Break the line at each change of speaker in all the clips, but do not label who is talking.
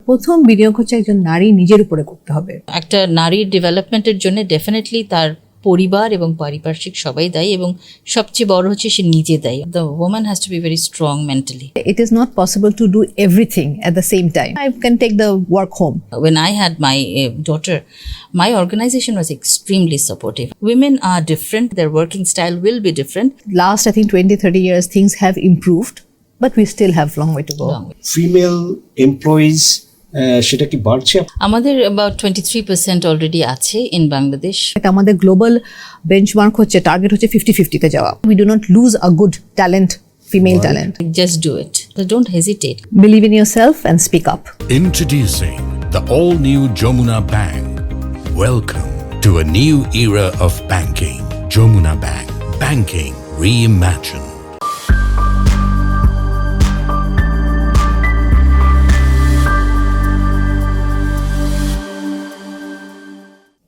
প্রথম বিনিয়োগ হচ্ছে একজন নারী নিজের উপরে করতে হবে।
একটা নারীর ডেভেলপমেন্টের জন্য ডেফিনেটলি তার পরিবার এবং পারিপার্শ্বিক সবাই দায়ী, এবং সবচেয়ে বড় হচ্ছে সে নিজে দায়ী। The woman has two be very strong mentally.
It is not possible to do everything at the same time. I can take the work home.
When I had my daughter, my organization was extremely supportive. Women are different, their working style will be different.
Last, I think 20-30 years, things have improved, but we still have long way to go.
Female employees সেটা কি বাড়ছে?
আমাদের about 23% already আছে in Bangladesh.
আমাদের global benchmark হচ্ছে, target হচ্ছে 50-50 তে যাওয়া। We do not lose a good talent, female talent.
Just do it. Don't hesitate.
Believe in yourself and speak up.
Introducing the all-new Jamuna Bank. Welcome to a new era of banking. Jamuna Bank. Banking reimagined.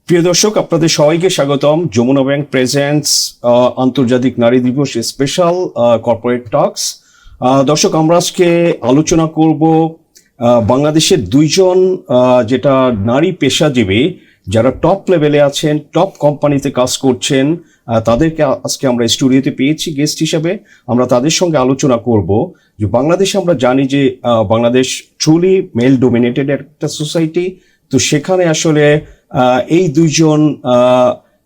প্রিয় দর্শক, আপনাদের সবাইকে স্বাগতম। Jamuna bank presents আন্তর্জাতিক নারী দিবস special corporate talks. দর্শক, আমরা আজকে আলোচনা করব বাংলাদেশের দুইজন যেটা নারী পেশাজীবী যারা টপ লেভেলে আছেন, টপ কোম্পানিতে কাজ করছেন, তাদেরকে আজকে আমরা স্টুডিওতে পেয়েছি গেস্ট হিসেবে। আমরা তাদের সঙ্গে আলোচনা করব যে বাংলাদেশে আমরা জানি যে বাংলাদেশ ট্রুলি মেল ডোমিনেটেড একটা সোসাইটি। তো সেখানে আসলে এই দুইজন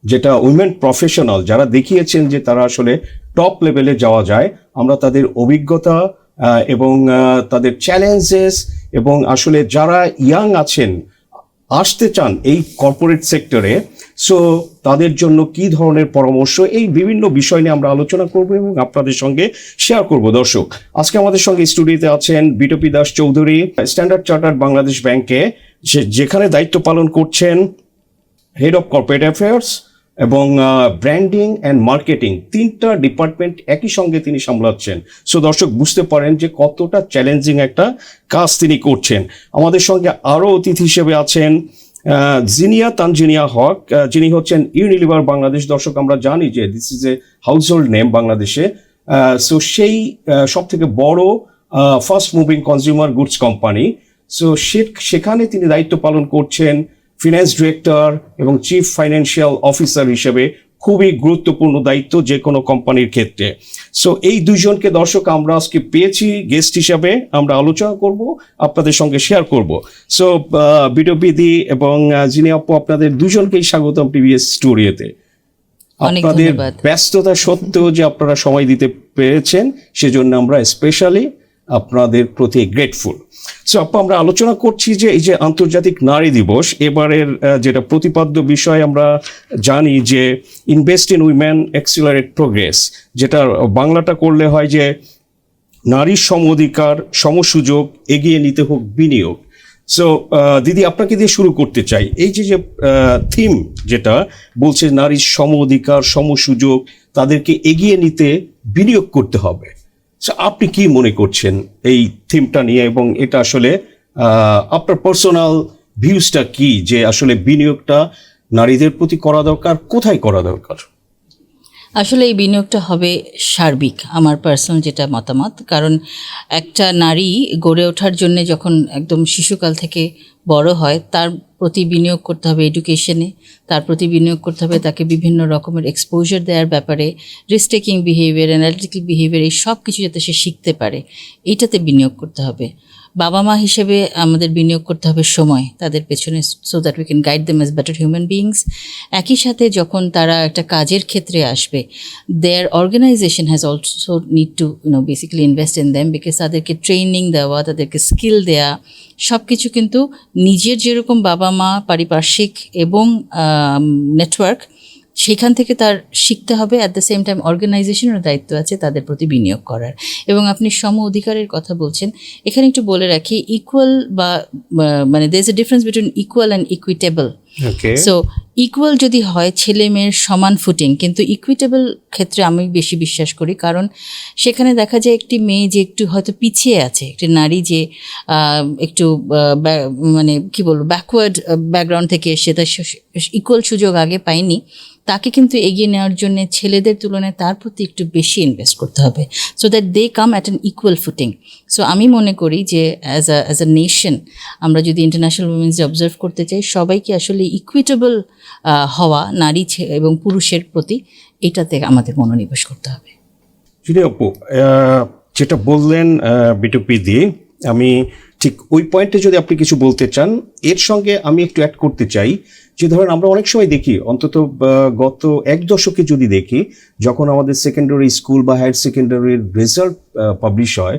যেটা উইমেন প্রফেশনাল যারা দেখিয়েছেন যে তারা আসলে টপ লেভেলে যাওয়া যায়, আমরা তাদের অভিজ্ঞতা এবং তাদের চ্যালেঞ্জেস এবং আসলে যারা ইয়াং আছেন, আসতে চান এই কর্পোরেট সেক্টরে, সো তাদের জন্য কি ধরনের পরামর্শ, এই বিভিন্ন বিষয় নিয়ে আমরা আলোচনা করব এবং আপনাদের সঙ্গে শেয়ার করব। দর্শক, আজকে আমাদের সঙ্গে স্টুডিওতে আছেন বিটপি দাস চৌধুরী, স্ট্যান্ডার্ড চার্টার্ড বাংলাদেশ ব্যাংকে যেখানে দায়িত্ব পালন করছেন হেড অফ কর্পোরেট অ্যাফেয়ার্স এবং ব্র্যান্ডিং অ্যান্ড মার্কেটিং, তিনটা ডিপার্টমেন্ট একই সঙ্গে তিনি সামলাচ্ছেন। সো দর্শক, বুঝতে পারেন যে কতটা চ্যালেঞ্জিং একটা কাজ তিনি করছেন। আমাদের সঙ্গে আরও অতিথি হিসেবে আছেন জিনিয়া তানজিনিয়া হক, যিনি হচ্ছেন ইউনিলিভার বাংলাদেশ। দর্শক, আমরা জানি যে this is a household name বাংলাদেশে। সো সেই সব থেকে বড় fast moving consumer goods company. So সেখানে তিনি দায়িত্ব পালন করছেন ফিনান্স ডিরেক্টর এবং চিফ ফাইন্যান্সিয়াল অফিসার হিসেবে, খুবই গুরুত্বপূর্ণ দায়িত্ব যে কোনো কোম্পানির ক্ষেত্রে। সো এই দুইজনকে দর্শক আমরা আজকে পেয়েছি গেস্ট হিসাবে, আমরা আলোচনা করব, আপনাদের সঙ্গে শেয়ার করব। সো বিটপিদি এবং যিনি আপু, আপনাদের দুজনকেই স্বাগতম টিভিএস স্টুডিওতে। আপনাদের ব্যস্ততা সত্ত্বেও যে আপনারা সময় দিতে পেরেছেন, সেজন্য আমরা স্পেশালি আপনাদের প্রতি গ্রেটফুল। সো আপু, আমরা আলোচনা করছি যে এই যে আন্তর্জাতিক নারী দিবস, এবারের যেটা প্রতিপাদ্য বিষয় আমরা জানি যে invest in women accelerate progress, যেটা বাংলাটা করলে হয় যে নারীর সম অধিকার, সমসুযোগ, এগিয়ে নিতে হোক বিনিয়োগ। সো দিদি, আপনাকে দিয়ে শুরু করতে চাই। এই যে থিম যেটা বলছে নারীর সম অধিকার, সমসুযোগ, তাদেরকে এগিয়ে নিতে বিনিয়োগ করতে হবে, আপনি কি মনে করছেন এই থিমটা নিয়ে, এবং এটা আসলে আপনার পার্সোনাল ভিউজটা কি, যে আসলে বিনিয়োগটা নারীদের প্রতি করা দরকার, কোথায় করা দরকার?
আসলে এই বিনিয়োগটা হবে সার্বিক, আমার পার্সোনাল যেটা মতামত। কারণ একটা নারী গড়ে ওঠার জন্য যখন একদম শিশুকাল থেকে বড় হয়, তার প্রতি বিনিয়োগ করতে হবে এডুকেশনে, তার প্রতি বিনিয়োগ করতে হবে তাকে বিভিন্ন রকমের এক্সপোজার দেওয়ার ব্যাপারে, risk taking behaviour, analytical behaviour, এই সব কিছু যাতে সে শিখতে পারে, এইটাতে বিনিয়োগ করতে হবে। বাবা মা হিসেবে আমাদের বিনিয়োগ করতে হবে সময় তাদের পেছনে, so that we can guide them as better human beings. একই সাথে যখন তারা একটা কাজের ক্ষেত্রে আসবে, their organisation has also need to basically invest in them, because তাদেরকে ট্রেনিং দেওয়া, তাদেরকে স্কিল দেওয়া, সব কিছু কিন্তু নিজের যেরকম বাবা মা, পারিপার্শ্বিক এবং নেটওয়ার্ক, সেখান থেকে তার শিখতে হবে। অ্যাট দ্য সেম টাইম অর্গানাইজেশনের দায়িত্ব আছে তাদের প্রতি বিনিয়োগ করার। এবং আপনি সম অধিকারের কথা বলছেন, এখানে একটু বলে রাখি, ইকুয়াল বা মানে there is a difference between equal and equitable. So equal যদি হয় ছেলে মেয়ের সমান ফুটিং, কিন্তু ইকুইটেবল ক্ষেত্রে আমি বেশি বিশ্বাস করি। কারণ সেখানে দেখা যায় একটি মেয়ে যে একটু হয়তো পিছিয়ে আছে, একটি নারী যে একটু মানে কি বলবো ব্যাকওয়ার্ড ব্যাকগ্রাউন্ড থেকে এসে তার ইকুয়াল সুযোগ আগে পায়নি, তাকে কিন্তু এগিয়ে নেওয়ার জন্য ছেলেদের তুলনায় তার প্রতি একটু বেশি ইনভেস্ট করতে হবে, so that they come at an equal footing. So আমি মনে করি যে অ্যাজ আ নেশন আমরা যদি ইন্টারন্যাশনাল উইমেন্স ডে অবজার্ভ করতে চাই, সবাইকে আসলে ইকুইটেবল হওয়া নারী এবং পুরুষের প্রতি এটাতে আমাদের মনোনিবেশ করতে হবে।
যদি আপু যেটা বললেন বিটুপি দিয়ে, আমি ঠিক ওই পয়েন্টে যদি আপনি কিছু বলতে চান, এর সঙ্গে আমি একটু অ্যাড করতে চাই যে ধরেন আমরা অনেক সময় দেখি, অন্তত গত এক দশকে যদি দেখি, যখন আমাদের সেকেন্ডারি স্কুল বা হায়ার সেকেন্ডারির রেজাল্ট পাবলিশ হয়,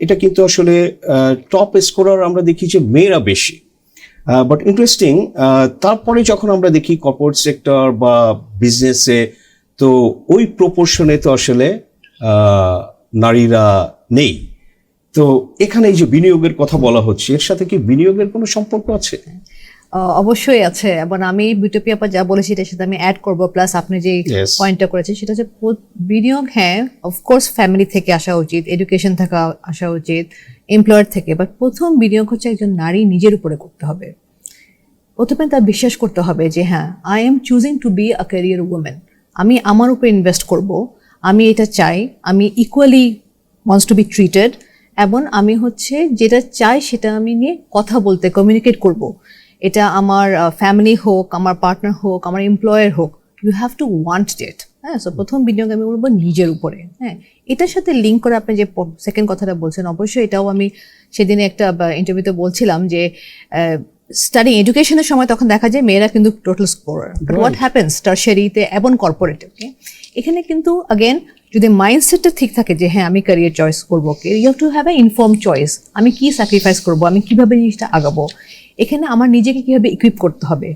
এটা কিন্তু আসলে টপ স্কোরার আমরা দেখি যে মেয়েরা বেশি। বাট ইন্টারেস্টিং, তারপরে যখন আমরা দেখি কর্পোরেট সেক্টর বা বিজনেসে, তো ওই প্রপোর্শনে তো আসলে নারীরা নেই। তো এখানে এই যে বিনিয়োগের কথা বলা হচ্ছে, এর সাথে কি বিনিয়োগের কোনো সম্পর্ক আছে?
অবশ্যই আছে, এবং আমি বিটপি আপা যা বলেছি এটার সাথে আমি অ্যাড করবো, প্লাস আপনি যে পয়েন্টটা করেছেন সেটা হচ্ছে বিনিয়োগ, হ্যাঁ অফকোর্স ফ্যামিলি থেকে আসা উচিত, এডুকেশন থেকে আসা উচিত, এমপ্লয়ার থেকে, বাট প্রথম বিনিয়োগ হচ্ছে একজন নারী নিজের উপরে করতে হবে। প্রথমে তার বিশ্বাস করতে হবে যে হ্যাঁ, I am choosing to be a career women, আমি আমার উপরে ইনভেস্ট করব, আমি এটা চাই, আমি equally wants to be treated, এবং আমি হচ্ছে যেটা চাই সেটা আমি নিয়ে কথা বলতে, কমিউনিকেট করব। এটা আমার ফ্যামিলি হোক, আমার পার্টনার হোক, আমার এমপ্লয়ার হোক, you have to want it. হ্যাঁ, সো প্রথম বিনিয়োগ আমি বলবো নিজের উপরে। হ্যাঁ, এটার সাথে লিঙ্ক করে আপনি যে সেকেন্ড কথাটা বলছেন, অবশ্যই এটাও আমি সেদিনে একটা ইন্টারভিউতে বলছিলাম যে স্টাডি এডুকেশনের সময় তখন দেখা যায় মেয়েরা কিন্তু total scorer, but what happens টারশারিতে এবং কর্পোরেটে, এখানে কিন্তু আগেন যদি মাইন্ডসেটটা ঠিক থাকে যে হ্যাঁ আমি ক্যারিয়ার চয়েস করবো, you have to have a inform choice, আমি কি স্যাক্রিফাইস করবো, আমি কিভাবে জিনিসটা আগাবো, এখানে আমার নিজেকে কিভাবে ইকুইপ করতে হবে।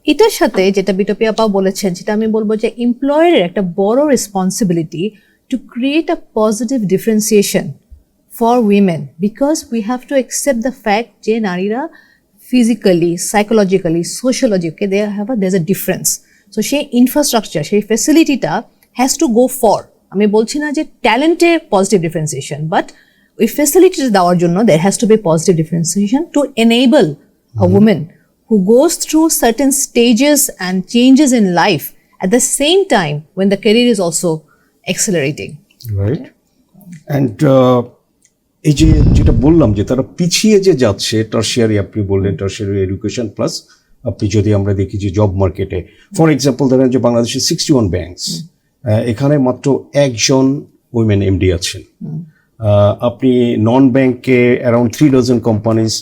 এটার সাথে যেটা বিটপি আপাও বলেছেন, সেটা আমি বলবো যে এমপ্লয়ারের একটা বড় responsibility to create a positive differentiation for women, because we have to accept the fact যে নারীরা physically, psychologically, sociologically there's a difference. So সেই ইনফ্রাস্ট্রাকচার, সেই ফ্যাসিলিটিটা হ্যাজ টু গো ফর, আমি বলছি না যে ট্যালেন্টে পজিটিভ ডিফারেন্সিয়েশন, বাট ওই ফ্যাসিলিটিটা দেওয়ার জন্য there has to be positive differentiation to enable a woman who goes through certain stages and changes in life at the same time when the career is also accelerating.
Right. And এই যে যেটা বললাম যে তারা পিছিয়ে যে যাচ্ছে, tertiary আপনি বললেন, টারশিয়ারি এডুকেশন প্লাস আপনি যদি আমরা দেখি যে জব মার্কেটে, ফর এক্সাম্পল ধরেন যে বাংলাদেশের 61 ব্যাংকস, এখানে মাত্র একজন উইমেন এমডি আছেন। আপনি নন ব্যাংকে around 3 dozen companies,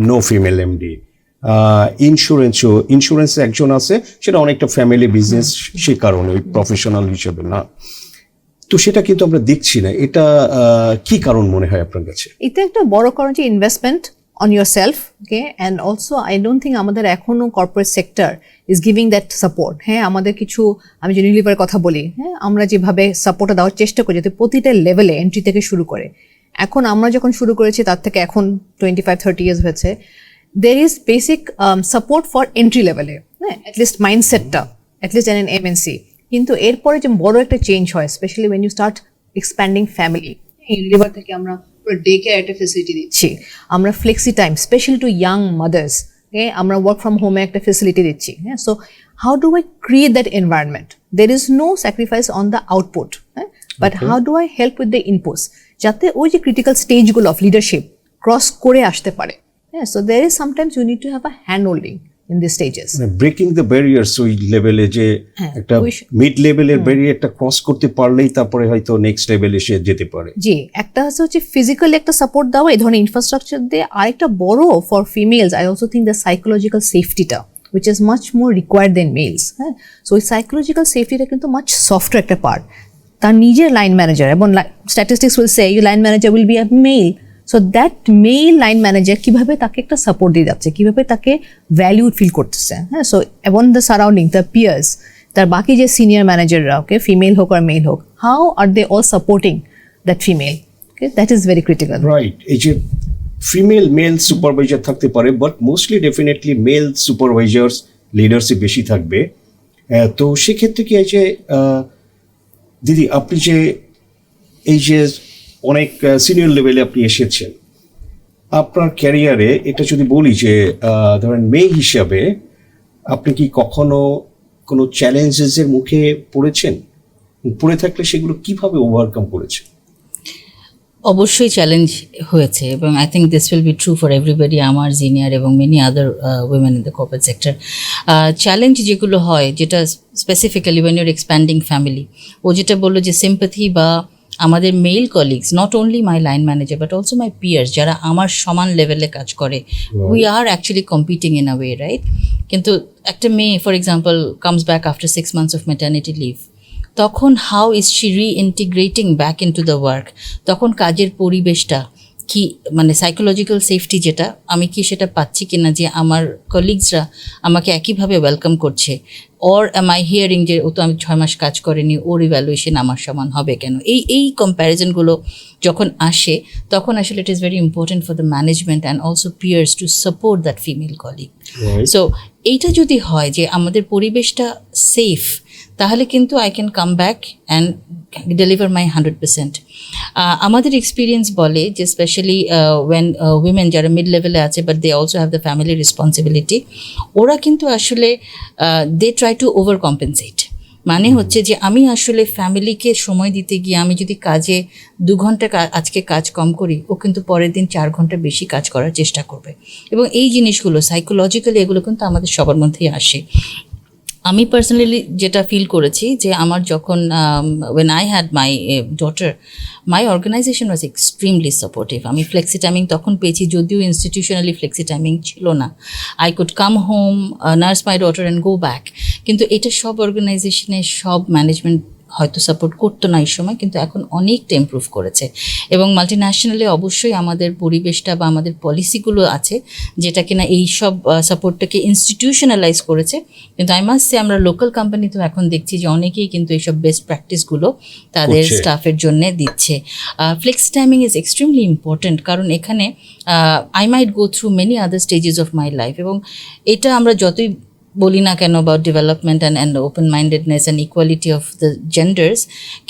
no female MD. ইন্স্যুরেন্সে একজন আছে, সেটা অনেকটা ফ্যামিলি বিজনেস, সে কারণে ওই প্রফেশনাল হিসেবে না। তো সেটা কিন্তু আমরা দেখছি না, এটা কি কারণ মনে হয় আপনার কাছে?
এটা একটা বড় কারণ যে investment on your self, okay, and also I don't think আমাদের এখনো corporate sector is giving that support. হ্যাঁ, আমাদের কিছু, আমি যে ইউনিলিভারের কথা বলি, হ্যাঁ আমরা যেভাবে সাপোর্টটা দেওয়ার চেষ্টা করি যাতে প্রতিটা লেভেলে এন্ট্রি থেকে শুরু করে, এখন আমরা যখন শুরু করেছি তার থেকে এখন 25-30 ইয়ার্স হয়েছে, there is basic support for entry লেভেলে, হ্যাঁ অ্যাটলিস্ট মাইন্ডসেটটা, অ্যাটলিস্ট এন এমএনসি। কিন্তু এরপরে যে বড় একটা চেঞ্জ হয়, specially when you start expanding family, Unilever থেকে আমরা পুরো ডে কেয়ার একটা ফেসিলিটি দিচ্ছি, আমরা flexi time specially to young mothers, আমরা ওয়ার্ক ফ্রম হোমে একটা ফেসিলিটি দিচ্ছি। হ্যাঁ, so how do I create that environment? There is no sacrifice on the output, হ্যাঁ, but how do I help with the inputs, যাতে ওই যে critical স্টেজগুলো অফ লিডারশিপ ক্রস করে আসতে পারে। হ্যাঁ, so there is sometimes you need to have a hand holding in these stages,
breaking the barriers, ওই লেভেলে যে একটা মিড লেভেলের ব্যারিয়ারটা ক্রস করতে পারলেই তারপরে হয়তো নেক্সট লেভেলে সে যেতে পারে।
জি, একটা হচ্ছে ফিজিক্যালি একটা সাপোর্ট দেওয়া, এই ধরনের ইনফ্রাস্ট্রাকচার দিয়ে, আরেকটা বড় for females I also think the psychological সেফটিটা which is much more required than males. হ্যাঁ, সো ওই সাইকোলজিক্যাল সেফটিটা কিন্তু মাচ সফটওয়্যার একটা পার্ট। তার নিজের লাইন ম্যানেজার, এবং statistics will say you line manager will be a male, so that male line manager কীভাবে তাকে একটা সাপোর্ট দিয়ে যাচ্ছে, কীভাবে তাকে ভ্যালিউ ফিল করতেছে। হ্যাঁ, সো এবং দ্য সারাউন্ডিং, দ্য পিয়ার্স, তার বাকি যে সিনিয়র ম্যানেজাররা, ওকে, ফিমেল হোক আর মেল হোক, how are they all supporting that female, okay, that is very critical.
Right, এই যে ফিমেল মেল সুপারভাইজার থাকতে পারে, but mostly definitely male supervisors leadership বেশি থাকবে। তো সেক্ষেত্রে কি আছে দিদি, আপনি যে এই যে অনেক সিনিয়র লেভেলে আপনি এসেছেন, আপনার ক্যারিয়ারে এটা যদি বলি যে ধরেন মেয়ে হিসাবে আপনি কি কখনো কোনো চ্যালেঞ্জেসের মুখে পড়েছেন? পড়ে থাকলে সেগুলো কিভাবে ওভারকাম করেছেন?
অবশ্যই চ্যালেঞ্জ হয়েছে এবং I think this will be true for everybody, আমার সিনিয়র এবং many other women in the corporate sector. Challenge যেগুলো হয়, যেটা specifically when your expanding family, ও যেটা বললো যে সিম্প্যাথি বা আমাদের male colleagues, not only my line manager but also my peers, যারা আমার সমান লেভেলে কাজ করে, we are actually competing in a way, right? কিন্তু একটা মেয়ে for example comes back after 6 months of maternity leave, তখন how is she reintegrating back in to the work? তখন কাজের পরিবেশটা কি, মানে সাইকোলজিক্যাল সেফটি যেটা, আমি কি সেটা পাচ্ছি কিনা, যে আমার কলিগসরা আমাকে একইভাবে ওয়েলকাম করছে, অর অ্যাম আই হিয়ারিং যে ও তো আমি 6 মাস কাজ করেনি, ওর ইভ্যালুয়েশন আমার সমান হবে কেন? এই কম্প্যারিজনগুলো যখন আসে, তখন আসলে it is very important for the management and also peers to support that female colleague. So এইটা যদি হয় যে আমাদের পরিবেশটা সেফ, তাহলে কিন্তু I can come back and deliver my 100%। আমাদের এক্সপিরিয়েন্স বলে যে স্পেশালি ওয়েন উইমেন যারা মিড লেভেলে আছে but they also have the family responsibility, ওরা কিন্তু আসলে they try to overcompensate. মানে হচ্ছে যে আমি আসলে ফ্যামিলিকে সময় দিতে গিয়ে আমি যদি কাজে 2 ঘন্টা আজকে কাজ কম করি, ও কিন্তু পরের দিন 4 ঘন্টা বেশি কাজ করার চেষ্টা করবে। এবং এই জিনিসগুলো সাইকোলজিক্যালি এগুলো কিন্তু আমাদের সবার মধ্যেই আসে। আমি পার্সোনালি যেটা ফিল করেছি যে আমার যখন when I had my daughter, my organisation was extremely supportive. আমি ফ্লেক্সি টাইমিং তখন পেয়েছি, যদিও ইনস্টিটিউশনালি ফ্লেক্সি টাইমিং ছিল না। I could come home, nurse my daughter and go back. কিন্তু এটা সব অর্গানাইজেশনে সব ম্যানেজমেন্ট হয়তো সাপোর্ট করতো না এই সময়, কিন্তু এখন অনেকটা ইমপ্রুভ করেছে। এবং মাল্টিন্যাশনালে অবশ্যই আমাদের পরিবেশটা বা আমাদের পলিসিগুলো আছে যেটা কিনা এই সব সাপোর্টটাকে ইনস্টিটিউশনালাইজ করেছে। কিন্তু আই মাস্ট সে আমরা লোকাল কোম্পানিতেও এখন দেখছি যে অনেকেই কিন্তু এইসব বেস্ট প্র্যাকটিসগুলো তাদের স্টাফের জন্য দিচ্ছে। Flexi timing is extremely important, কারণ এখানে I might go through many other stages of my life, এবং এটা আমরা যতই বলি না কেন about development and open mindedness and equality of the genders,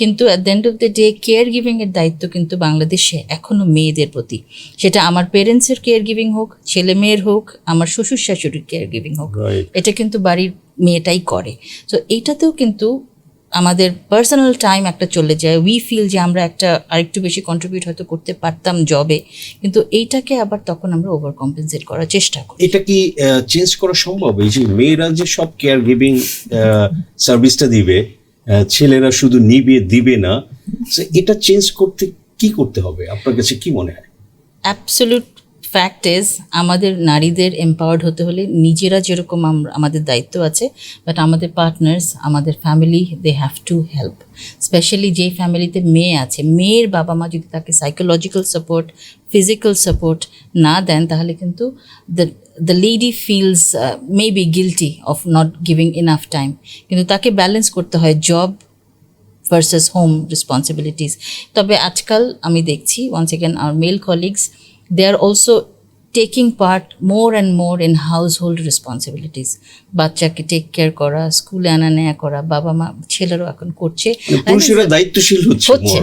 কিন্তু at the end of the day care গিভিংয়ের দায়িত্ব কিন্তু বাংলাদেশে এখনও মেয়েদের প্রতি। সেটা আমার পেরেন্টসের কেয়ার গিভিং হোক, ছেলে মেয়ের হোক, আমার শ্বশুর শাশুড়ির কেয়ার গিভিং হোক, এটা কিন্তু বাড়ির মেয়েটাই করে। সো এইটাতেও কিন্তু আমাদের পার্সোনাল টাইম একটা চলে যায়। উই ফিল যে আমরা একটা আরেকটু বেশি কন্ট্রিবিউট হয়তো করতে পারতাম জবে, কিন্তু এইটাকে আবার তখন আমরা ওভার কম্পেনসেট করার চেষ্টা করি।
এটা কি চেঞ্জ করা সম্ভব? এই যে মেয়েরা যে সব কেয়ার গিভিং সার্ভিসটা দিবে, ছেলেরা শুধু দিবে না, এটা চেঞ্জ করতে কি করতে হবে আপনার কাছে কি মনে হয়?
অ্যাবসলিউট ফ্যাক্ট ইজ আমাদের নারীদের এম্পাওয়ার্ড হতে হলে নিজেরা যেরকম আমাদের দায়িত্ব আছে, বাট আমাদের পার্টনার্স, আমাদের family, they have to help. Specially যে ফ্যামিলিতে মেয়ে আছে, মেয়ের বাবা মা যদি তাকে সাইকোলজিক্যাল সাপোর্ট, ফিজিক্যাল সাপোর্ট না দেন, তাহলে কিন্তু the lady feels maybe guilty of not giving enough time. কিন্তু তাকে ব্যালেন্স করতে হয় জব ভার্সেস হোম রেসপন্সিবিলিটিস। তবে আজকাল আমি দেখছি once again our male colleagues, they are also taking part more and more in household responsibilities. বাচ্চাকে take care করা, স্কুলে আনা নেয়া করা, বাবা মা ছেলেরাও এখন করছে।
পুরুষেরা দায়িত্বশীল হচ্ছে।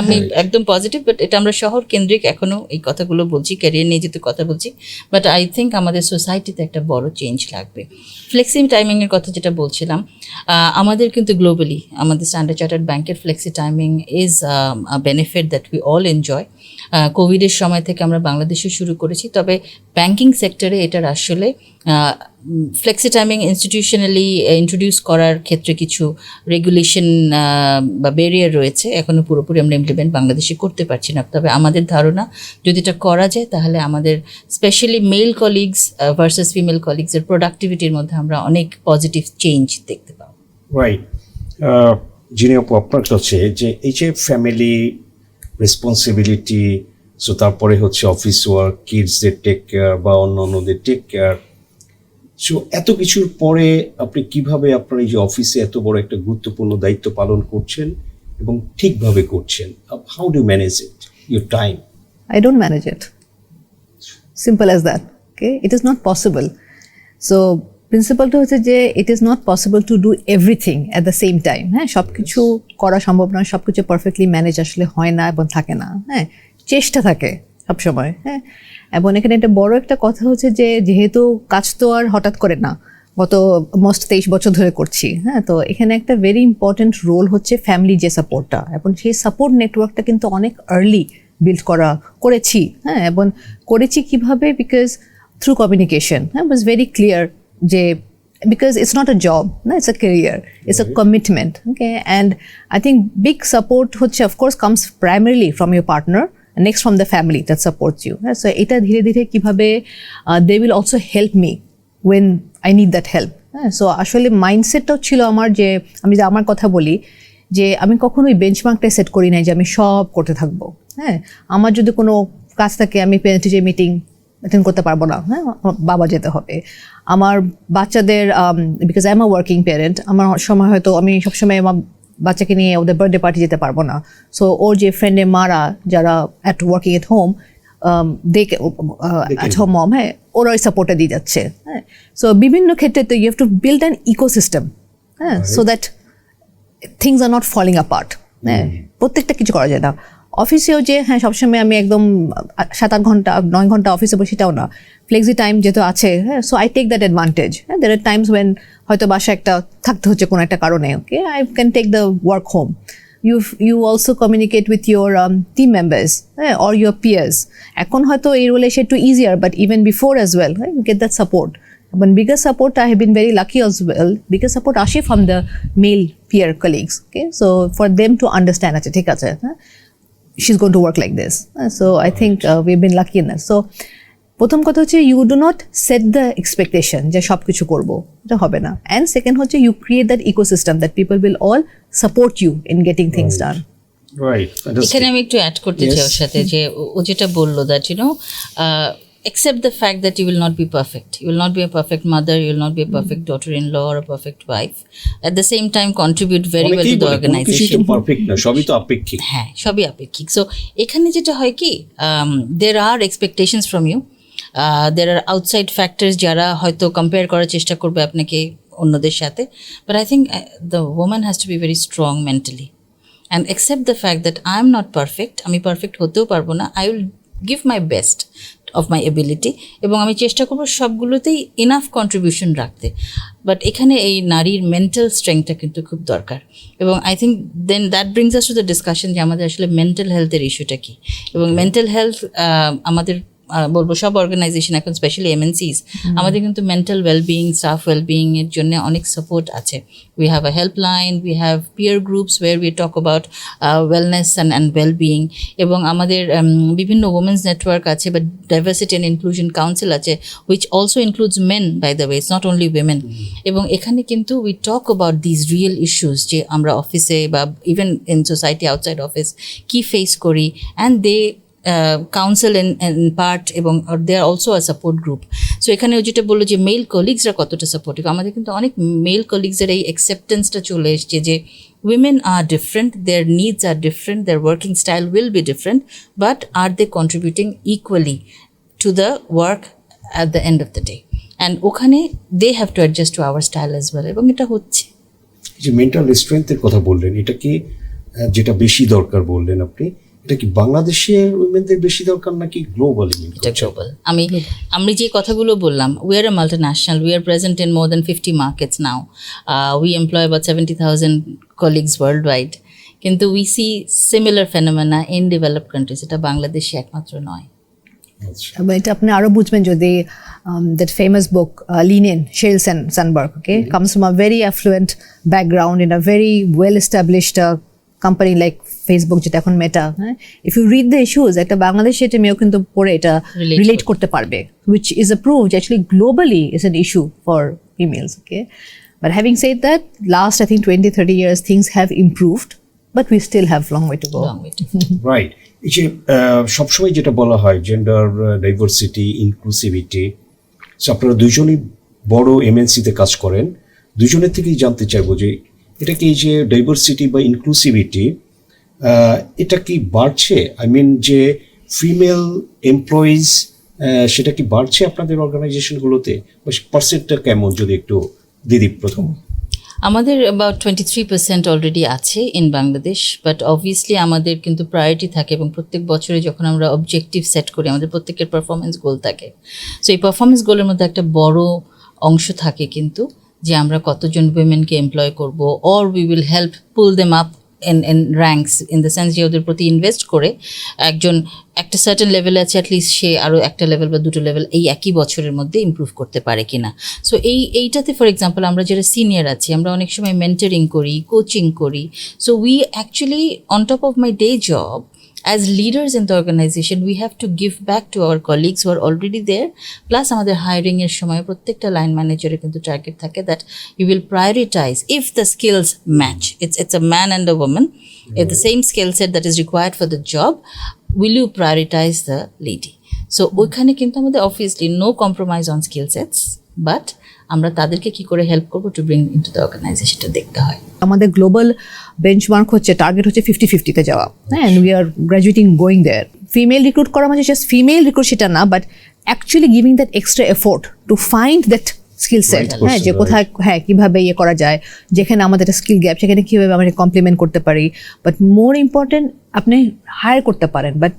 আমি একদম পজিটিভ, বাট এটা আমরা শহর কেন্দ্রিক এখনো এই কথাগুলো বলছি, ক্যারিয়ার নিয়ে যেতে কথা বলছি, বাট আই থিঙ্ক আমাদের সোসাইটিতে একটা বড় চেঞ্জ লাগবে। ফ্লেক্সি টাইমিংয়ের কথা যেটা বলছিলাম, আমাদের কিন্তু গ্লোবালি আমাদের স্ট্যান্ডার্ড চার্টার্ড ব্যাংকের flexi timing is a benefit that we all enjoy. কোভিডের সময় থেকে আমরা বাংলাদেশে শুরু করেছি, তবে ব্যাংকিং সেক্টরে এটার আসলে ফ্লেক্সি টাইমিং ইনস্টিটিউশনালি ইন্ট্রোডিউস করার ক্ষেত্রে কিছু রেগুলেশন বা ব্যারিয়ার রয়েছে, এখনও পুরোপুরি আমরা ইমপ্লিমেন্ট বাংলাদেশে করতে পারছি না। তবে আমাদের ধারণা যদি এটা করা যায়, তাহলে আমাদের specially male colleagues versus female কলিগসের প্রোডাক্টিভিটির মধ্যে আমরা অনেক পজিটিভ চেঞ্জ দেখতে পাবো।
রাইট। যিনি আপু আপনার কাছে যে এই যে ফ্যামিলি রেসপন্সিবিলিটি, সো তারপরে হচ্ছে অফিস ওয়ার্ক, কিডসদের টেক কেয়ার বা অন্যদের টেক কেয়ার, সো এত কিছুর পরে আপনি কিভাবে আপনার এই যে অফিসে এত বড় একটা গুরুত্বপূর্ণ দায়িত্ব পালন করছেন এবং ঠিকভাবে করছেন? How do manage it, your time?
I don't manage it. Simple as that. Okay, it is not possible. So প্রিন্সিপালটা হচ্ছে যে it is not possible to do everything at the same time. হ্যাঁ, সব কিছু করা সম্ভব নয়, সব কিছু পারফেক্টলি ম্যানেজ আসলে হয় না এবং থাকে না। হ্যাঁ, চেষ্টা থাকে সবসময়। হ্যাঁ, এবং এখানে একটা বড় একটা কথা হচ্ছে যে যেহেতু কাজ তো আর হঠাৎ করে না, গত মোস্ট 23 বছর ধরে করছি। হ্যাঁ, তো এখানে একটা ভেরি ইম্পর্টেন্ট রোল হচ্ছে ফ্যামিলি যে সাপোর্টটা, এবং সেই সাপোর্ট নেটওয়ার্কটা কিন্তু অনেক আর্লি বিল্ড করেছি। হ্যাঁ, এবং করেছি কিভাবে, বিকজ থ্রু কমিউনিকেশন। হ্যাঁ, ওয়াজ ভেরি ক্লিয়ার যে because it's not a job, no, it's a career, it's a commitment. Okay, and I think big support of course comes primarily from your partner and next from the family that supports you. So এটা ধীরে ধীরে কিভাবে they will also help me when I need that help. So আসলে মাইন্ডসেটটাও ছিল আমার, যে আমি যে আমার কথা বলি, যে আমি কখনোই বেঞ্চমার্কটা সেট করি নাই যে আমি সব করতে থাকবো। হ্যাঁ, আমার যদি কোনো কাজ থাকে, আমি প্যারেন্ট টিচার মিটিং অ্যাটেন্ড করতে পারবো না। হ্যাঁ, বাবা যেতে হবে। আমার বাচ্চাদের, because I am a working parent, আমার সময় হয়তো আমি সবসময় আমার বাচ্চাকে নিয়ে ওদের বার্থডে পার্টি যেতে পারবো না। সো ওর যে ফ্রেন্ডের মারা যারা at working at home, at home mom, হ্যাঁ, ওরা ওই সাপোর্টটা দিয়ে যাচ্ছে। হ্যাঁ, সো বিভিন্ন ক্ষেত্রে তো you have to build an ecosystem, হ্যাঁ, so that things are not falling apart. হ্যাঁ, প্রত্যেকটা কিছু করা যায় না। অফিসেও যে হ্যাঁ সবসময় আমি একদম 7-8 ঘন্টা 9 ঘন্টা অফিসে বসে, সেটাও না, ফ্লেক্সি টাইম যেহেতু আছে। হ্যাঁ, so I take that advantage. হ্যাঁ, দের আর টাইমস ওয়েন হয়তো বাসায় একটা থাকতে হচ্ছে কোনো একটা কারণে, okay, I can take the work home. You also communicate with your team members, or your peers. এখন হয়তো এই রোলে সে একটু easier, but even before as well, right, you get that support. But bigger support, I have been very lucky as well. Bigger support আসে from the male peer colleagues. Okay, so for them to understand, আচ্ছা ঠিক আছে, she's going to work like this. So I think we've been lucky in that. So প্রথম কথা হচ্ছে you do not set the expectation যে সব কিছু করবো, এটা হবে না। And second হচ্ছে you create that ecosystem that people will all support you in getting things done.
Right.
এখানে আমি একটু অ্যাড করতে চাই ওর সাথে, যে ও যেটা বললো, that accept the fact that you will not be perfect. You will not be a perfect mother, you will not be a perfect daughter-in-law or a perfect wife. At the same time contribute very well to the organization.
Perfect না, সবই তো আপেক্ষিক।
হ্যাঁ, সবই আপেক্ষিক। So এখানে যেটা হয় কি, there are expectations from you. There are outside factors যারা হয়তো কম্পেয়ার করার চেষ্টা করবে আপনাকে অন্যদের সাথে, but I think the woman has two be very strong mentally and accept the fact that I am not perfect. আমি পারফেক্ট হতেও পারবো না, I will give my best of my ability, এবং আমি চেষ্টা করবো সবগুলোতেই ইনাফ কন্ট্রিবিউশন রাখতে। বাট এখানে এই নারীর মেন্টাল স্ট্রেংথটা কিন্তু খুব দরকার, এবং I think then that brings us to the discussion যে আমাদের আসলে মেন্টাল হেলথের ইস্যুটা কী। এবং মেন্টাল হেলথ আমাদের বলবো সব অর্গানাইজেশন এখন, স্পেশালি এমএনসিস, আমাদের কিন্তু মেন্টাল ওয়েলবিং, স্টাফ ওয়েলবিং এর জন্য অনেক সাপোর্ট আছে। We have a helpline, we have peer groups where we talk about wellness and wellbeing, এবং আমাদের বিভিন্ন ওমেন্স নেটওয়ার্ক আছে, বা ডাইভার্সিটি অ্যান্ড ইনক্লুশন কাউন্সিল আছে, which also includes men, by the way, it's not only women. এবং এখানে কিন্তু we talk about these real issues, যে আমরা অফিসে বা even in society outside office কী ফেস করি, and they counsel in part, এবং দে are also a support group. So এখানে যেটা বললো যে মেল কলিগসরা কতটা সাপোর্টিভ, আমাদের কিন্তু অনেক মেল কলিগসের এই অ্যাকসেপ্টেন্সটা চলে এসছে যে women are different, their needs are different, their working style will be different, but are they contributing equally to the work at the end of the day? And ওখানে they have to adjust to our style as well, এবং এটা হচ্ছে।
যে mental স্ট্রেংথের কথা বললেন, এটা কি যেটা বেশি দরকার বললেন আপনি, এটা কি বাংলাদেশের উইমেনদের বেশি দরকার নাকি গ্লোবালি?
এটা গ্লোবাল। আমি যে কথাগুলো বললাম, we are a multinational, we are present in more than 50 markets now, we employ about 70,000 colleagues worldwide, কিন্তু we see similar phenomena in developed countries, এটা বাংলাদেশে একমাত্র নয়।
এটা আপনি আরো বুঝবেন যদি that famous book Lean-In, Sheryl Sandberg, okay, comes from a very affluent background in a very well established company like Facebook, যেটা এখন মেটা। হ্যাঁ, if you read the issues, একটা বাংলাদেশে এটা মেয়েও কিন্তু পড়ে এটা রিলেট করতে পারবে, which is a proof actually globally is an issue for females. Okay, but having said that, last I think 20-30 years things have improved, but we still have long way to go.
Right. এই যে সবসময় যেটা বলা হয় gender diversity, inclusivity, আপনারা দুজনই বড় এমএনসিতে কাজ করেন, দুজনের থেকেই জানতে চাইবো যে এটা কি, যে ডাইভার্সিটি বা ইনক্লুসিভিটি এটা কি বাড়ছে? আই মিন যে ফিমেল এমপ্লয়িজ সেটা কি বাড়ছে আপনাদের অর্গানাইজেশনগুলোতে, পার্সেন্টটা কেমন যদি একটু দিদি প্রথম।
আমাদের অ্যাবাউট 23% অলরেডি আছে ইন বাংলাদেশ, বাট অবভিয়াসলি আমাদের কিন্তু প্রায়োরিটি থাকে, এবং প্রত্যেক বছরে যখন আমরা অবজেক্টিভ সেট করি, আমাদের প্রত্যেকের পারফরমেন্স গোল থাকে। সো এই পারফরমেন্স গোলের মধ্যে একটা বড় অংশ থাকে কিন্তু, যে আমরা কতজন উইমেনকে এমপ্লয় করব, or we will help pool them up in ranks, in the sense যে ওদের প্রতি ইনভেস্ট করে একজন একটা সার্টেন লেভেলে আছে, অ্যাটলিস্ট সে আরও একটা লেভেল বা দুটো লেভেল এই একই বছরের মধ্যে ইমপ্রুভ করতে পারে কিনা। সো এইটাতে ফর এক্সাম্পল আমরা যারা সিনিয়র আছি আমরা অনেক সময় মেন্টরিং করি, কোচিং করি। So we actually on top of my day job, as leaders in the organization, we have to give back to our colleagues who are already there. Plus আমাদের hiring এর সময় প্রত্যেকটা লাইন ম্যানেজারের কিন্তু target থাকে that you will prioritize if the skills match. It's a man and a woman. If the same skill set that is required for the job, will you prioritize the lady? So ওইখানে কিন্তু আমাদের obviously no compromise on skill sets, but আমরা তাদেরকে কি করে help করবো to bring into the অর্গানাইজেশনটা দেখতে হয়।
আমাদের গ্লোবাল বেঞ্চমার্ক হচ্ছে, টার্গেট হচ্ছে 50-50-তে যাওয়া, and we are graduating going there. Female recruit করা মানে জাস্ট ফিমেল রিক্রুট সেটা না, but actually giving that extra effort to find that skill set, হ্যাঁ, যে কোথায় কীভাবে ইয়ে করা যায়, যেখানে আমাদের একটা স্কিল গ্যাপ সেখানে কীভাবে আমরা কমপ্লিমেন্ট করতে পারি। বাট মোর ইম্পর্টেন্ট আপনি হায়ার করতে পারেন, but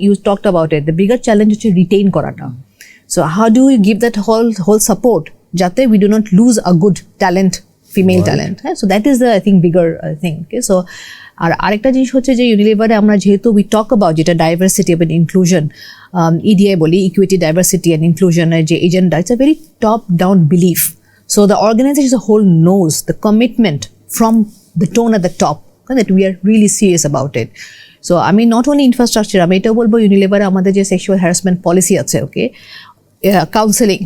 you talked about it, the bigger challenge হচ্ছে রিটেইন করাটা। So how do you give that whole support যাতে we do not lose a good talent, female talent, হ্যাঁ। So that is the I think bigger thing. Okay, so আর আরেকটা জিনিস হচ্ছে যে ইউনিলিভারে আমরা যেহেতু উই টক অ্যাবাউট যেটা ডাইভার্সিটি এবং ইনক্লুশন, ইডিআই বলি, ইকুইটি, ডাইভার্সিটি অ্যান্ড ইনক্লুশনের যে agenda, it's a very top down belief. So the organisation as a whole knows the commitment from the tone at the top that we are really serious about it. So আমি not only infrastructure, আমি এটাও বলবো ইউনিলিভারে আমাদের যে sexual harassment policy আছে, ওকে, counseling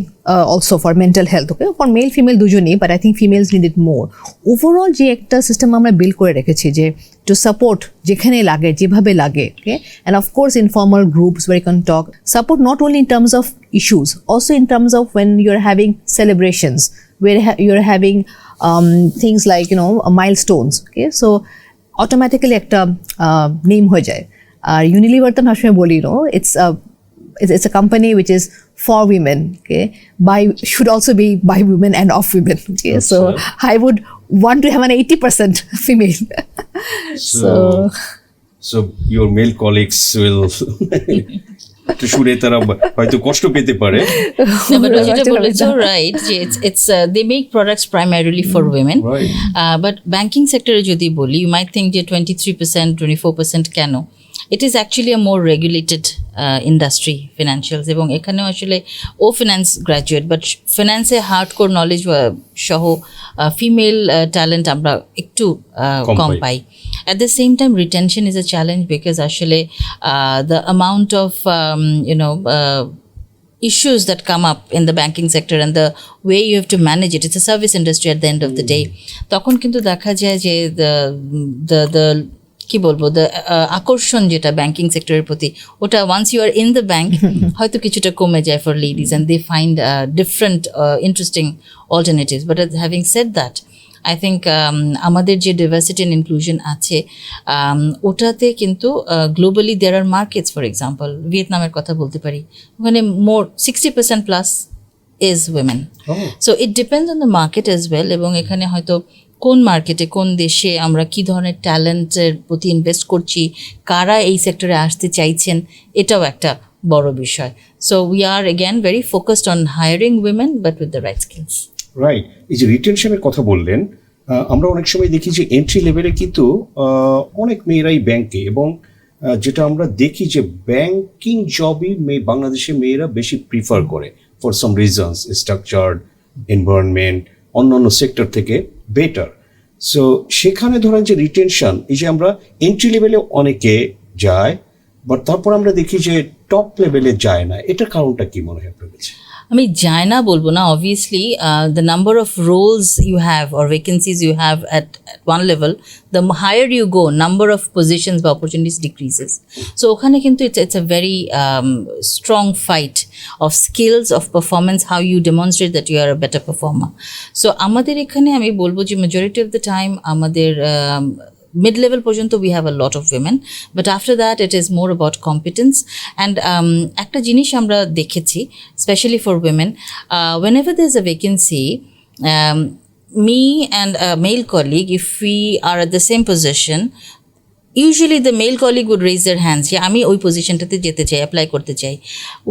also for mental health, okay, for male female দুজনই, but I think females need it more. Overall যে একটা সিস্টেম আমরা বিল্ড করে রেখেছি যে to support যেখানে লাগে, যেভাবে লাগে, okay, and of course informal groups where you can talk, support not only in terms of issues, also in terms of when you're having celebrations, where you're having things like milestones, okay, so automatically একটা name হয়ে যায়। আর Unilever তো সবসময় বলি, it's a company which is for women, okay, should also be by women and of women, okay. So I would want to have an 80% female.
So your male colleagues will একটু শুনে তারা হয়তো কষ্ট পেতে পারে।
But যেটা বলেছো right, যে it's they make products primarily for women, but banking sector যদি বলি, you might think যে 23%, 24% কেন? It is actually a more regulated industry, financials, এবং এখানেও আসলে ও ফিনান্স গ্র্যাজুয়েট, বাট ফিনান্সে হার্ডকোর নলেজ সহ ফিমেল ট্যালেন্ট আমরা একটু কম পাই। At the same time, retention is a challenge because actually the amount of issues that come up in the banking sector and the way you have to manage it, it's a service industry at the end of the day. তখন কিন্তু দেখা যায় যে the কি বলবো, the আকর্ষণ যেটা banking সেক্টরের প্রতি, ওটা once you are in the bank হয়তো কিছুটা কমে যায় for ladies, and they find different interesting alternatives. But having said that, I think আমাদের যে ডাইভার্সিটি অ্যান্ড ইনক্লুশন আছে ওটাতে কিন্তু globally there are markets, for example ভিয়েতনামের কথা বলতে পারি, ওখানে more 60% plus is women. So it depends on the market as well, এবং এখানে হয়তো কোন মার্কেটে, কোন দেশে আমরা কি ধরনের ট্যালেন্টের প্রতি ইনভেস্ট করছি, কারা এই সেক্টরে আসতে চাইছেন, এটাও একটা বড় বিষয়। So we are again very focused on hiring women but with the right skills.
Right, এই যে রিটেনশনের কথা বললেন, আমরা অনেক সময় দেখি যে এন্ট্রি লেভেলে কিন্তু অনেক মেয়েরাই ব্যাংকে, এবং যেটা আমরা দেখি যে ব্যাংকিং জবই বাংলাদেশে মেয়েরা বেশি প্রিফার করে for some reasons, structured environment অন্যান্য সেক্টর থেকে বেটার। সো সেখানে ধরেন যে রিটেনশন, এই যে আমরা এন্ট্রি লেভেলে অনেকে যায়, বাট তারপর আমরা দেখি যে টপ লেভেলে যায় না, এটার কারণটা কি মনে হয় আপনার কাছে?
আমি যায় না বলবো না, obviously the number of roles you have or vacancies you have at one level, the higher you go, number of positions বা opportunities decreases. So ওখানে কিন্তু it's a very strong fight of skills, of performance, how you demonstrate that you are a better performer. So আমাদের এখানে আমি বলবো যে majority of the time আমাদের mid-level পর্যন্ত we have a lot of women, but after that it is more about competence. And একটা জিনিস আমরা দেখেছি, especially for women, whenever there's a vacancy, me and a male colleague, if we are at the same position, usually the male colleague would raise their hands যে আমি ওই পজিশনটাতে যেতে চাই, apply করতে চাই.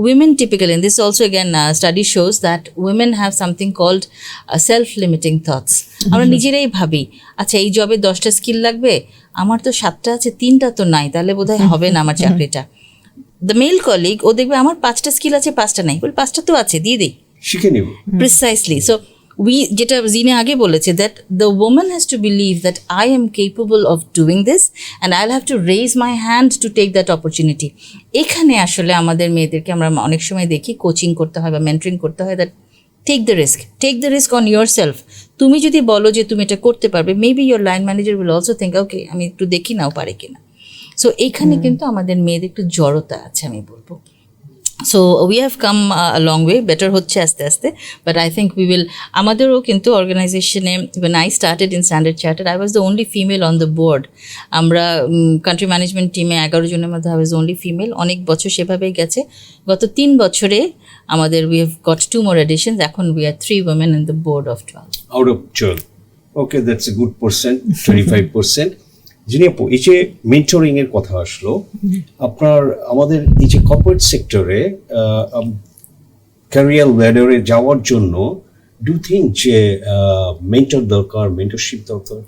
Women typically, and this also again study shows that women have something called self-limiting thoughts. আমরা নিজেরাই ভাবি আচ্ছা এই জবে 10টা স্কিল লাগবে, আমার তো 7টা আছে, 3টা তো নাই, তাহলে বোধহয় হবে না আমার চাকরিটা. দ্য মেল কলিগ ও দেখবে আমার 5টা স্কিল আছে, 5টা নাই, বলে 5টা তো আছে, দিয়ে দিই,
শিখে নিব.
প্রিসাইসলি. সো যেটা জিনে আগে বলেছে, that the woman has to believe that I am capable of doing this and I will have to raise my hand to take that opportunity. এখানে আসলে আমাদের মেয়েদেরকে আমরা অনেক সময় দেখি কোচিং করতে হয় বা মেন্টরিং করতে হয়, that take the risk on yourself. তুমি যদি বলো যে তুমি এটা করতে পারবে, maybe your line manager will also think okay আমি একটু দেখি নাও পারে কিনা. সো এইখানে কিন্তু আমাদের মেয়েদের একটু জড়তা আছে আমি বলবো. So we have come a long way, better হচ্ছে আস্তে আস্তে, but I think we will. আমাদেরও কিন্তু অর্গানাইজেশনে when I started in Standard Chartered, I was the only female on the board. আমরা কান্ট্রি ম্যানেজমেন্ট টিমে 11 জনের মধ্যে I was the only female. অনেক বছর সেভাবেই গেছে. গত 3 বছরে আমাদের we have got 2 more additions. এখন we are 3 women in the board of 12.
Out of 12. Okay, that's a good percent, 25%. যিনি আপু এই যে মেন্টরিং এর কথা আসলো, আপনার আমাদের এই যে কর্পোরেট সেক্টরে ক্যারিয়ার ল্যাডারে যাওয়ার জন্য ডু থিঙ্ক যে মেন্টর দরকার, মেন্টরশিপ দরকার?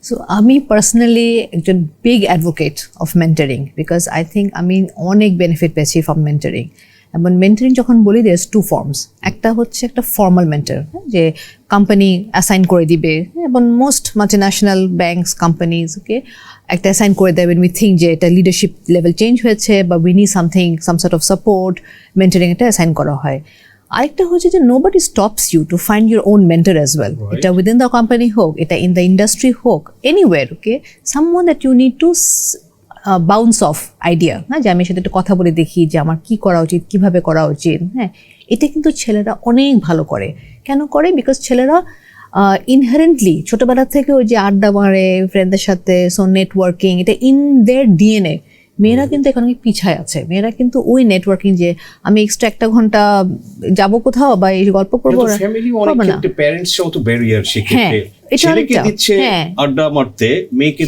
সো আমি পার্সোনালি একজন big advocate of মেন্টারিং, because I think আমি অনেক বেনিফিট পেয়েছি ফ্রম মেন্টারিং. এবং মেন্টারিং যখন বলি দেয়ার ইজ 2 ফর্মস. একটা হচ্ছে একটা ফর্মাল মেন্টার, যে কোম্পানি অ্যাসাইন করে দিবে, এবং মোস্ট মাল্টিন্যাশনাল ব্যাঙ্কস কোম্পানিজ ওকে একটা অ্যাসাইন করে দেবেন উই থিঙ্ক যে এটা লিডারশিপ লেভেল চেঞ্জ হয়েছে বা we need something, some sort of support, mentoring এটা অ্যাসাইন করা হয়. আরেকটা হচ্ছে যে nobody stops you to find your own mentor as well. এটা উইদিন দ্য কোম্পানি হোক, এটা ইন দ্য ইন্ডাস্ট্রি হোক, anywhere okay, someone that you need to bounce off idea, হ্যাঁ, যে আমি সাথে একটু কথা বলে দেখি যে আমার কী করা উচিত, কীভাবে করা উচিত. হ্যাঁ, এটা কিন্তু ছেলেরা অনেক ভালো করে. কেন করে? বিকজ ছেলেরা ইনহারেন্টলি ছোটোবেলা থেকে ওই যে আড্ডা মারে ফ্রেন্ডদের সাথে, সো নেটওয়ার্কিং এটা ইন দেয়ার ডিএনএ. মেয়েরা কিন্তু এখানে পিছায় আছে. মেয়েরা কিন্তু ওই নেটওয়ার্কিং, যে আমি এক্সট্রা 1 ঘন্টা যাবো কোথাও বা এই গল্প করবো না,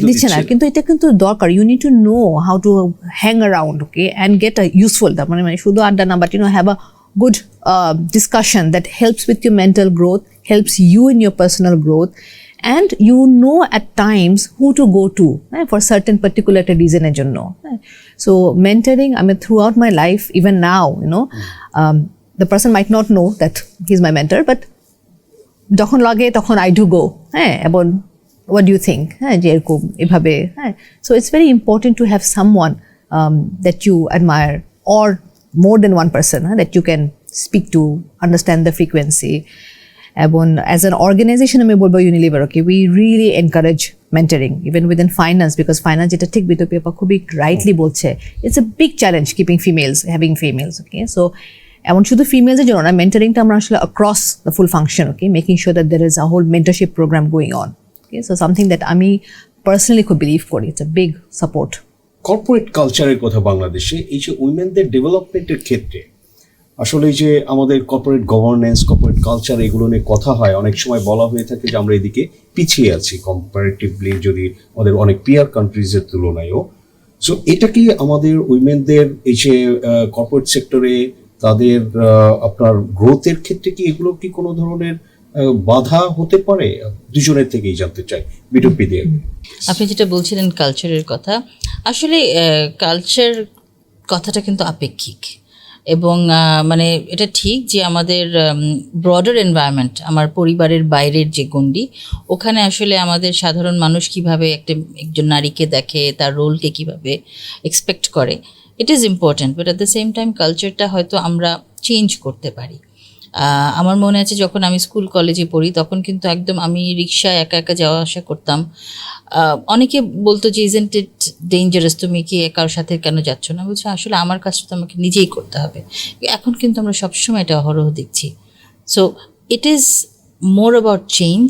দিচ্ছে না. কিন্তু এটা কিন্তু দরকার. You need to know how to hang around okay and get a useful, তার মানে শুধু আড্ডা না, but you know have a good discussion that helps with your mental growth, helps you in your personal growth, and you know at times who to go to for certain particular reason এর জন্য. So mentoring, I mean throughout my life, even now, you know, the person might not know that he's my mentor, but যখন লাগে তখন I do go, এবং what do you think, যে এরকম এভাবে. So it's very important to have someone that you admire, or more than one person that you can speak to, understand the frequency. এবং as an organization আমি বলবো Unilever, okay, we really encourage mentoring even within finance, because finance যেটা ঠিক বিতপি আপা খুবই rightly বলছে, it's a big challenge having females, okay. So এমন শুধু ফিমেলসের জন্য না, মেন্টারিংটা আমরা আসলে across the full function, okay, making sure that there is a whole mentorship program going on, okay. So something that আমি personally খুব believe করি, it's a big support.
Corporate কালচারের কথা বাংলাদেশে এই যে উইমেনদের ডেভেলপমেন্টের ক্ষেত্রে আসলে যে আমাদের কর্পোরেট গভর্নেন্স, কর্পোরেট কালচার এগুলো নিয়ে কথা হয়, অনেক সময় বলা হয়ে থাকে যে আমরা এদিকে পিছিয়ে আছি কম্পারেটিভলি, যদি আমাদের অনেক পিয়ার কান্ট্রিজের তুলনায়ও. সো এটা কি আমাদের উইমেনদের এই যে কর্পোরেট সেক্টরে তাদের আপনার গ্রোথের ক্ষেত্রে কি এগুলো কি কোনো ধরনের বাধা হতে পারে? দুজনের থেকেই জানতে চাই, বিটপি দিয়ে।
আপনি যেটা বলছিলেন কালচারের কথা, আসলে কালচার কথাটা কিন্তু আপেক্ষিক, এবং মানে এটা ঠিক যে আমাদের ব্রডার এনভায়রনমেন্ট, আমার পরিবারের বাইরের যে গণ্ডি, ওখানে আসলে আমাদের সাধারণ মানুষ কিভাবে একজন নারীকে দেখে, তার রোলকে কিভাবে এক্সপেক্ট করে, it is important, but at the same time কালচারটা হয়তো আমরা চেঞ্জ করতে পারি। আমার মনে আছে যখন আমি স্কুল কলেজে পড়ি তখন কিন্তু একদম আমি রিক্সায় একা একা যাওয়া আসা করতাম। অনেকে বলতো যে ইজন্ট ইট ডেঞ্জারাস, তুমি কি কারোর সাথে কেন যাচ্ছ না? বলছে আসলে আমার কাজটা তো আমাকে নিজেই করতে হবে। এখন কিন্তু আমরা সবসময় এটা অহরহ দেখছি। So it is more about change.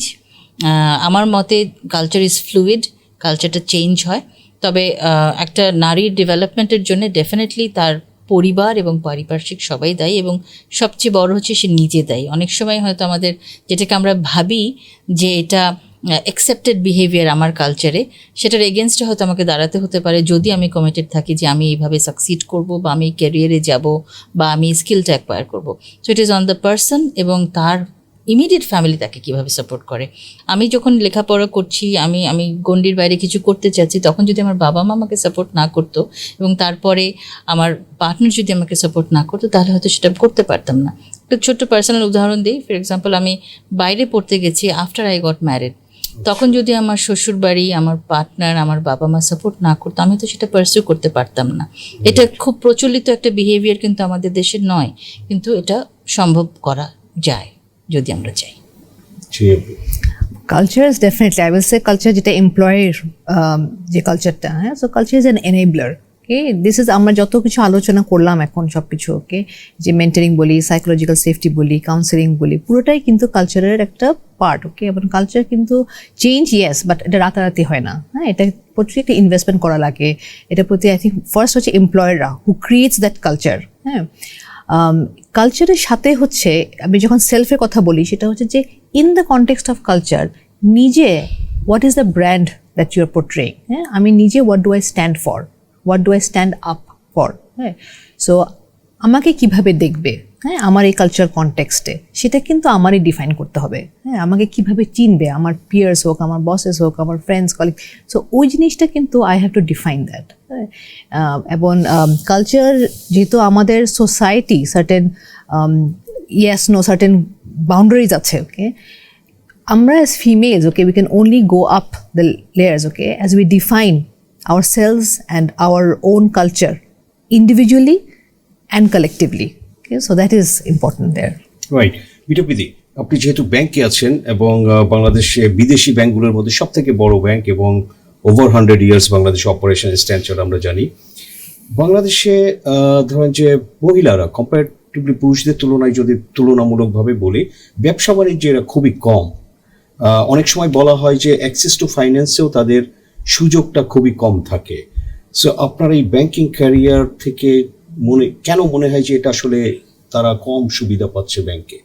আমার মতে কালচার ইজ ফ্লুইড, কালচারটা চেঞ্জ হয়, তবে একটা নারীর ডেভেলপমেন্টের জন্য ডেফিনেটলি তার পরিবার এবং পারিপার্শ্বিক সবাই দায়ী, এবং সবচেয়ে বড় হচ্ছে সে নিজে দায়ী। অনেক সময় হয়তো আমাদের যেটাকে আমরা ভাবি যে এটা অ্যাকসেপ্টেড বিহেভিয়ার আমার কালচারে, সেটার এগেনস্টে হয়তো আমাকে দাঁড়াতে হতে পারে যদি আমি কমিটেড থাকি যে আমি এইভাবে সাকসিড করব বা আমি ক্যারিয়ারে যাব বা আমি স্কিলটা অ্যাকোয়ার করব। So it is on the person এবং তার ইমিডিয়েট ফ্যামিলি তাকে কীভাবে সাপোর্ট করে। আমি যখন লেখাপড়া করছি, আমি গণ্ডির বাইরে কিছু করতে চাচ্ছি, তখন যদি আমার বাবা মা আমাকে সাপোর্ট না করতো এবং তারপরে আমার পার্টনার যদি আমাকে সাপোর্ট না করতো, তাহলে হয়তো সেটা করতে পারতাম না। একটা ছোট্ট পার্সোনাল উদাহরণ দিই। ফর এক্সাম্পল, আমি বাইরে পড়তে গেছি আফটার আই গট ম্যারিড। তখন যদি আমার শ্বশুর বাড়ি, আমার পার্টনার, আমার বাবা মা সাপোর্ট না করতো, আমি তো সেটা পারসিউ করতে পারতাম না। এটা খুব প্রচলিত একটা বিহেভিয়ার কিন্তু আমাদের দেশে নয়, কিন্তু এটা সম্ভব করা যায় যদি আমরা চাই।
Culture is definitely, I will say culture যেটা এমপ্লয়ের যে কালচারটা, হ্যাঁ, so culture is an enabler. Okay, this is, আমরা যত কিছু আলোচনা করলাম এখন সব কিছু, ওকে, যে মেন্টারিং বলি, সাইকোলজিক্যাল সেফটি বলি, কাউন্সেলিং বলি, পুরোটাই কিন্তু কালচারের একটা পার্ট। ওকে, এবং কালচার কিন্তু চেঞ্জ, ইয়েস, বাট এটা রাতারাতি হয় না। হ্যাঁ, এটা প্রতি একটা ইনভেস্টমেন্ট করা লাগে। এটা প্রতি আই থিঙ্ক ফার্স্ট হচ্ছে এমপ্লয়াররা হু ক্রিয়েটস দ্যাট কালচার। হ্যাঁ, কালচারের সাথে হচ্ছে আমি যখন সেলফের কথা বলি, সেটা হচ্ছে যে in the context of culture, নিজে what is the brand that you are portraying. হ্যাঁ, আমি নিজে what do I stand for, what do I stand up for. হ্যাঁ, সো আমাকে কিভাবে দেখবে, হ্যাঁ, আমার এই কালচার কনটেক্সটে, সেটা কিন্তু আমারই ডিফাইন করতে হবে। হ্যাঁ, আমাকে কিভাবে চিনবে, আমার পিয়ার্স হোক, আমার বসেস হোক, আমার ফ্রেন্ডস, কলিগ, সো ওই জিনিসটা কিন্তু I have to define that. এবং কালচার যেহেতু আমাদের society certain yes no certain boundaries আছে। ওকে, আমরা as females, okay, we can only go up the layers, okay, as we define ourselves and our own culture individually and collectively. Okay, so that is important there.
Right. বিটপিদি, আপনি যেহেতু ব্যাংকে আছেন এবং বাংলাদেশে বিদেশি ব্যাংকগুলোর মধ্যে সব থেকে বড় ব্যাংক এবং ওভার 100 ইয়ার্স বাংলাদেশে অপারেশন স্ট্যান্ডার্ড আমরা জানি, বাংলাদেশে ধরেন যে মহিলারা কম্পারেটিভলি পুরুষদের তুলনায় যদি তুলনামূলকভাবে বলি, ব্যবসা বাণিজ্যের খুবই কম। অনেক সময় বলা হয় যে অ্যাক্সেস টু ফাইন্যান্সেও তাদের সুযোগটা খুবই কম থাকে। সো আপনার এই ব্যাংকিং ক্যারিয়ার থেকে কেন মনে হয় যে এটা আসলে তারা কম সুবিধা পাচ্ছে ব্যাংকে?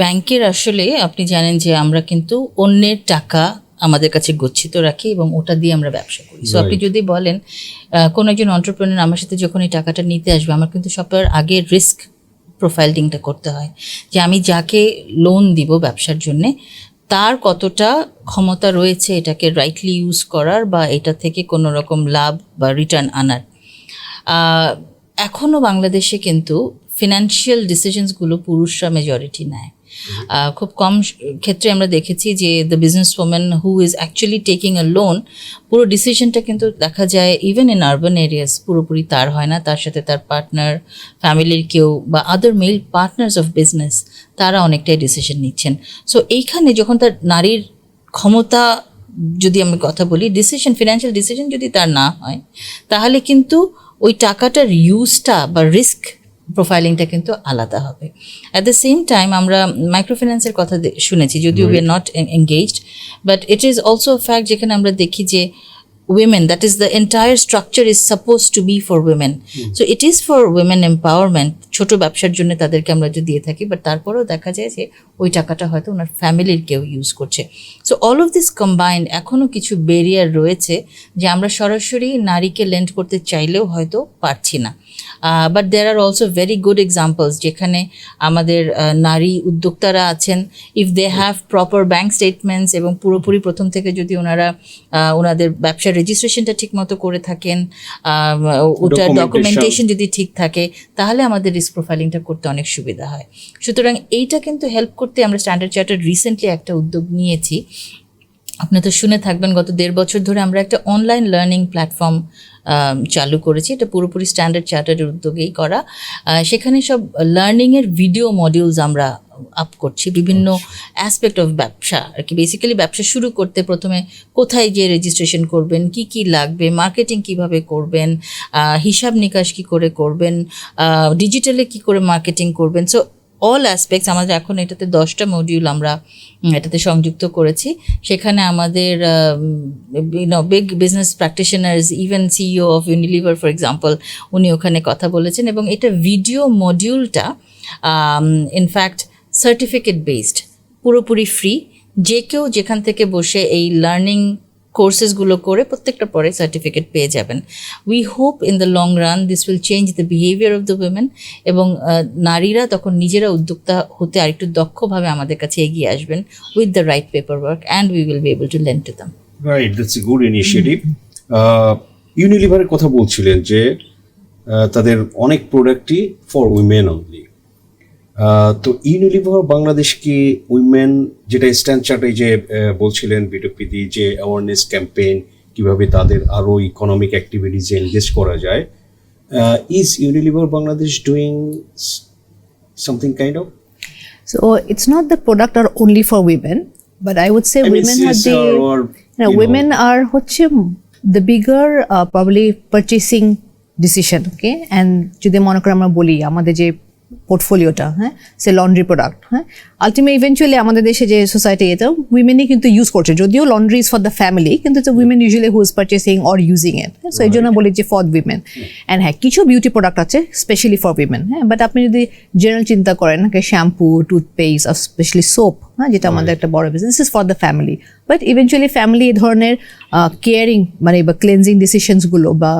ব্যাংকের আসলে আপনি জানেন যে আমরা কিন্তু অন্যের টাকা আমাদের কাছে গচ্ছিত রাখি এবং ওটা দিয়ে আমরা ব্যবসা করি। সো আপনি যদি বলেন কোনো একজন এন্টারপ্রেনার আমার সাথে যখন এই টাকাটা নিতে আসবে, আমার কিন্তু সবার আগে রিস্ক প্রোফাইলিংটা করতে হয় যে আমি যাকে লোন দিব ব্যবসার জন্যে, তার কতটা ক্ষমতা রয়েছে এটাকে রাইটলি ইউজ করার বা এটা থেকে কোনো রকম লাভ বা রিটার্ন আনার। এখনও বাংলাদেশে কিন্তু ফিনান্সিয়াল ডিসিশনসগুলো পুরুষরা মেজরিটি নেয়। খুব কম ক্ষেত্রে আমরা দেখেছি যে the business woman who is actually taking a loan, পুরো ডিসিশনটা কিন্তু দেখা যায় ইভেন ইন আরবান এরিয়াস পুরোপুরি তার হয় না, তার সাথে তার পার্টনার, ফ্যামিলির কেউ বা আদার মেল পার্টনার্স অফ বিজনেস, তারা অনেকটাই ডিসিশন নিচ্ছেন। সো এইখানে যখন তার নারীর ক্ষমতা, যদি আমি কথা বলি, ডিসিশন, ফিনান্সিয়াল ডিসিশন যদি তার না হয়, তাহলে কিন্তু ওই টাকাটার ইউজটা বা রিস্ক প্রোফাইলিংটা কিন্তু আলাদা হবে। অ্যাট দ্য সেম টাইম আমরা মাইক্রোফিন্যান্সের কথা শুনেছি, যদিও we are not engaged, but it is also a fact যেখানে আমরা দেখি যে women, that is the entire structure is supposed to be for women. So it is for women empowerment. ছোট ব্যবসার জন্য তাদেরকে আমরা যদি দিয়ে থাকি, বাট তারপরেও দেখা যায় যে ওই টাকাটা হয়তো ওনার ফ্যামিলির কেউ ইউজ করছে। So all of this combined, এখনও কিছু ব্যারিয়ার রয়েছে যে আমরা সরাসরি নারীকে লেন্ড করতে চাইলেও হয়তো পারছি না। But there are also very good examples যেখানে আমাদের নারী উদ্যোক্তারা আছেন, if they have proper bank statements এবং পুরোপুরি প্রথম থেকে যদি ওনারা ওনাদের ব্যবসার রেজিস্ট্রেশনটা ঠিক মতো করে থাকেন, ওটার ডকুমেন্টেশন যদি ঠিক থাকে, তাহলে আমাদের রিস্ক প্রোফাইলিংটা করতে অনেক সুবিধা হয়। সুতরাং এইটা কিন্তু হেল্প করতে আমরা স্ট্যান্ডার্ড চার্টার্ড রিসেন্টলি একটা উদ্যোগ নিয়েছি। আপনি তো শুনে থাকবেন, গত 1.5 বছর ধরে আমরা একটা অনলাইন লার্নিং প্ল্যাটফর্ম চালু করেছি। এটা পুরোপুরি স্ট্যান্ডার্ড চার্টার্ডের উদ্যোগেই করা। সেখানে সব লার্নিংয়ের ভিডিও মডিউলস আমরা আপ করছি, বিভিন্ন অ্যাসপেক্ট অফ ব্যবসা আর কি। বেসিক্যালি ব্যবসা শুরু করতে প্রথমে কোথায় গিয়ে রেজিস্ট্রেশন করবেন, কি কি লাগবে, মার্কেটিং কিভাবে করবেন, হিসাব নিকাশ কি করে করবেন, ডিজিটালে কি করে মার্কেটিং করবেন। সো অল অ্যাসপেক্টস আমাদের এখন এটাতে 10টা মডিউল আমরা এটাতে সংযুক্ত করেছি। সেখানে আমাদের big business practitioners, even CEO of Unilever for example, উনি ওখানে কথা বলেছেন। এবং এটা ভিডিও মডিউলটা ইনফ্যাক্ট সার্টিফিকেট বেসড, পুরোপুরি ফ্রি। যে কেউ যেখান থেকে বসে এই লার্নিং কোর্সেসগুলো করে প্রত্যেকটা পরে সার্টিফিকেট পেয়ে যাবেন। We hope in the long run this will change the behaviour of the women, এবং নারীরা তখন নিজেরা উদ্যোক্তা হতে আরেকটু দক্ষভাবে আমাদের কাছে এগিয়ে আসবেন with the right paperwork, and we will be able to lend to them.
Right, that's a good initiative. ইউনিলিভারের কথা বলছিলেন যে তাদের অনেক প্রোডাক্টই ফর উইমেন অনলি। তো ইউনিলিভার বাংলাদেশ কি উইমেন, যেটা স্ট্যান্ড চার্টে যে বলছিলেন বিটপিদি, যে অ্যাওয়ারনেস ক্যাম্পেইন কিভাবে তাদের আরো ইকোনমিক অ্যাক্টিভিটিজে এনগেজ করা যায়, is Unilever Bangladesh doing something kind of?
So it's not the product are only for women, but I would say women have the women are হচ্ছে the bigger probably purchasing decision, okay? And যদি মনে করে আমরা বলি আমাদের যে পোর্টফোলিওটা, হ্যাঁ, সে laundry product, হ্যাঁ, আলটিমেট ইভেনচুয়ালি আমাদের দেশে যে সোসাইটি, এটা উইমেনই কিন্তু ইউজ করছে, যদিও laundry is for the family, কিন্তু এটা women usually who is purchasing or using it. So এই জন্য বলি যে ফর উইমেন। অ্যান্ড হ্যাঁ, কিছু বিউটি প্রোডাক্ট আছে স্পেশালি ফর উইমেন, হ্যাঁ, বাট আপনি যদি জেনারেল চিন্তা করেন, শ্যাম্পু, টুথপেস্ট, আর স্পেশালি সোপ, হ্যাঁ, যেটা আমাদের একটা বড় business, is for the family. But eventually family এই ধরনের কেয়ারিং মানে বা ক্লেনজিং ডিসিশনসগুলো বা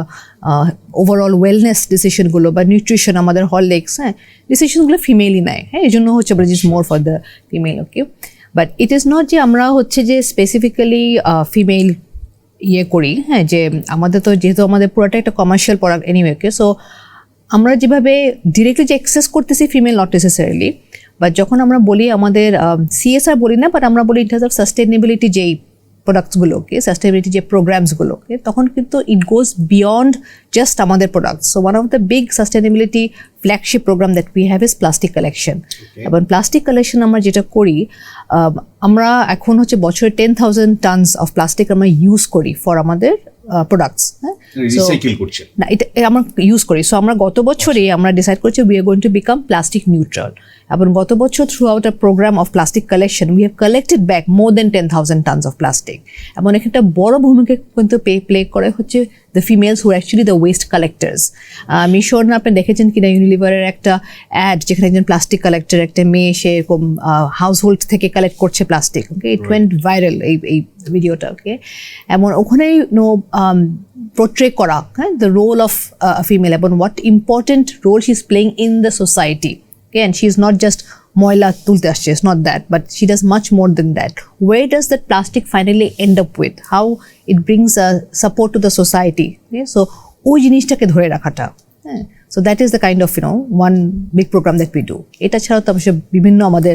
ওভারঅল ওয়েলনেস ডিসিশনগুলো বা নিউট্রিশন, আমাদের হরলিক্স, হ্যাঁ, ডিসিশনগুলো ফিমেলই নেয়, হ্যাঁ, এই জন্য হচ্ছে is more for the female, okay? But it is not যে আমরা হচ্ছে যে স্পেসিফিক্যালি ফিমেল ইয়ে করি, হ্যাঁ, যে আমাদের তো যেহেতু আমাদের পুরোটা একটা কমার্শিয়াল প্রোডাক্ট এনিওয়ে, ওকে? সো আমরা যেভাবে ডিরেক্টলি যে অ্যাক্সেস করতেছি ফিমেল, নট নেসেসারিলি, বাট যখন আমরা বলি আমাদের সিএসআর বলি না, বাট আমরা বলি ইন টার্মস অফ সাস্টেনেবিলিটি যেই প্রোডাক্টসগুলোকে, সাস্টেনেবিলিটি যে প্রোগ্রামসগুলোকে, তখন কিন্তু ইট গোজ বিয়ন্ড জাস্ট আমাদের products. So one of the big sustainability flagship programme that we have is plastic collection. এবং প্লাস্টিক কালেকশন আমরা যেটা করি, আমরা এখন হচ্ছে বছরে 10,000 টনস অফ প্লাস্টিক আমরা ইউজ করি ফর আমাদের প্রোডাক্টস, হ্যাঁ,
রিসাইকেল করছে
না, এটা আমরা ইউজ করি। সো আমরা গত বছরই আমরা ডিসাইড করছি we are going to become plastic neutral, এবং গত বছর throughout a programme of plastic collection we have collected back more than 10,000 tons of plastic. এবং একটা বড় ভূমিকা কিন্তু প্লে করে হচ্ছে the females who actually the waste collectors. আমি শিওর না আপনি দেখেছেন কিনা ইউনিলিভারের একটা অ্যাড, যেখানে একজন প্লাস্টিক কালেক্টর, একটা মেয়ে, সে এরকম হাউস হোল্ড থেকে কালেক্ট করছে plastic, okay? It went viral এই ভিডিওটা, ওকে? এমন ওখানেই পোর্ট্রে করা, হ্যাঁ, দ্য রোল অফ ফিমেল এবং what important role she is playing in the society, okay? And she is not just ময়লা তুলতে আসছে, it's not that, but she does much more than that. Way does that plastic finally end up with, how it brings support to the society, so ওই জিনিসটাকে ধরে রাখাটা, হ্যাঁ। So that is the kind of one big programme that we do. এটা ছাড়াও তো অবশ্যই বিভিন্ন আমাদের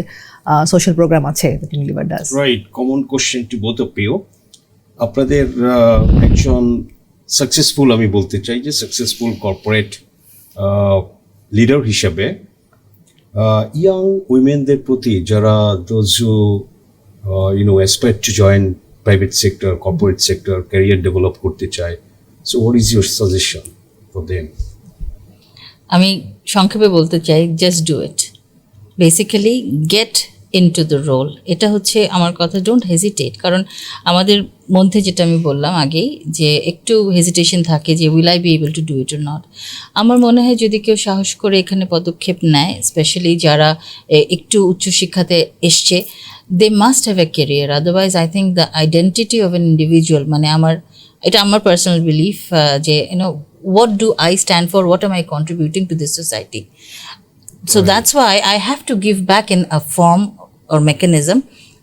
সোশ্যাল প্রোগ্রাম আছে that Unilever does.
Right, common question to both of you. আপনাদের একজন সাকসেসফুল, আমি বলতে চাই যে সাকসেসফুল কর্পোরেট লিডার হিসেবে ইয়াং উইমেনদের প্রতি, যারা those who aspire to join private sector, corporate sector, career develop করতে চায়, so what is your suggestion for them?
আমি সংক্ষেপে বলতে চাই, just do it, basically get into the role. এটা হচ্ছে আমার কথা, ডোন্ট হেজিটেট। কারণ আমাদের মধ্যে যেটা আমি বললাম আগেই, যে একটু হেজিটেশন থাকে যে will I B able to do it or not. আমার মনে হয় যদি কেউ সাহস করে এখানে পদক্ষেপ নেয়, স্পেশালি যারা একটু উচ্চশিক্ষাতে এসছে, they must have a career, otherwise I think the identity of an individual, মানে এটা আমার পার্সোনাল বিলিফ, যে what do I stand for, what am I contributing to this society? So that's why I have to give back in a form or mechanism,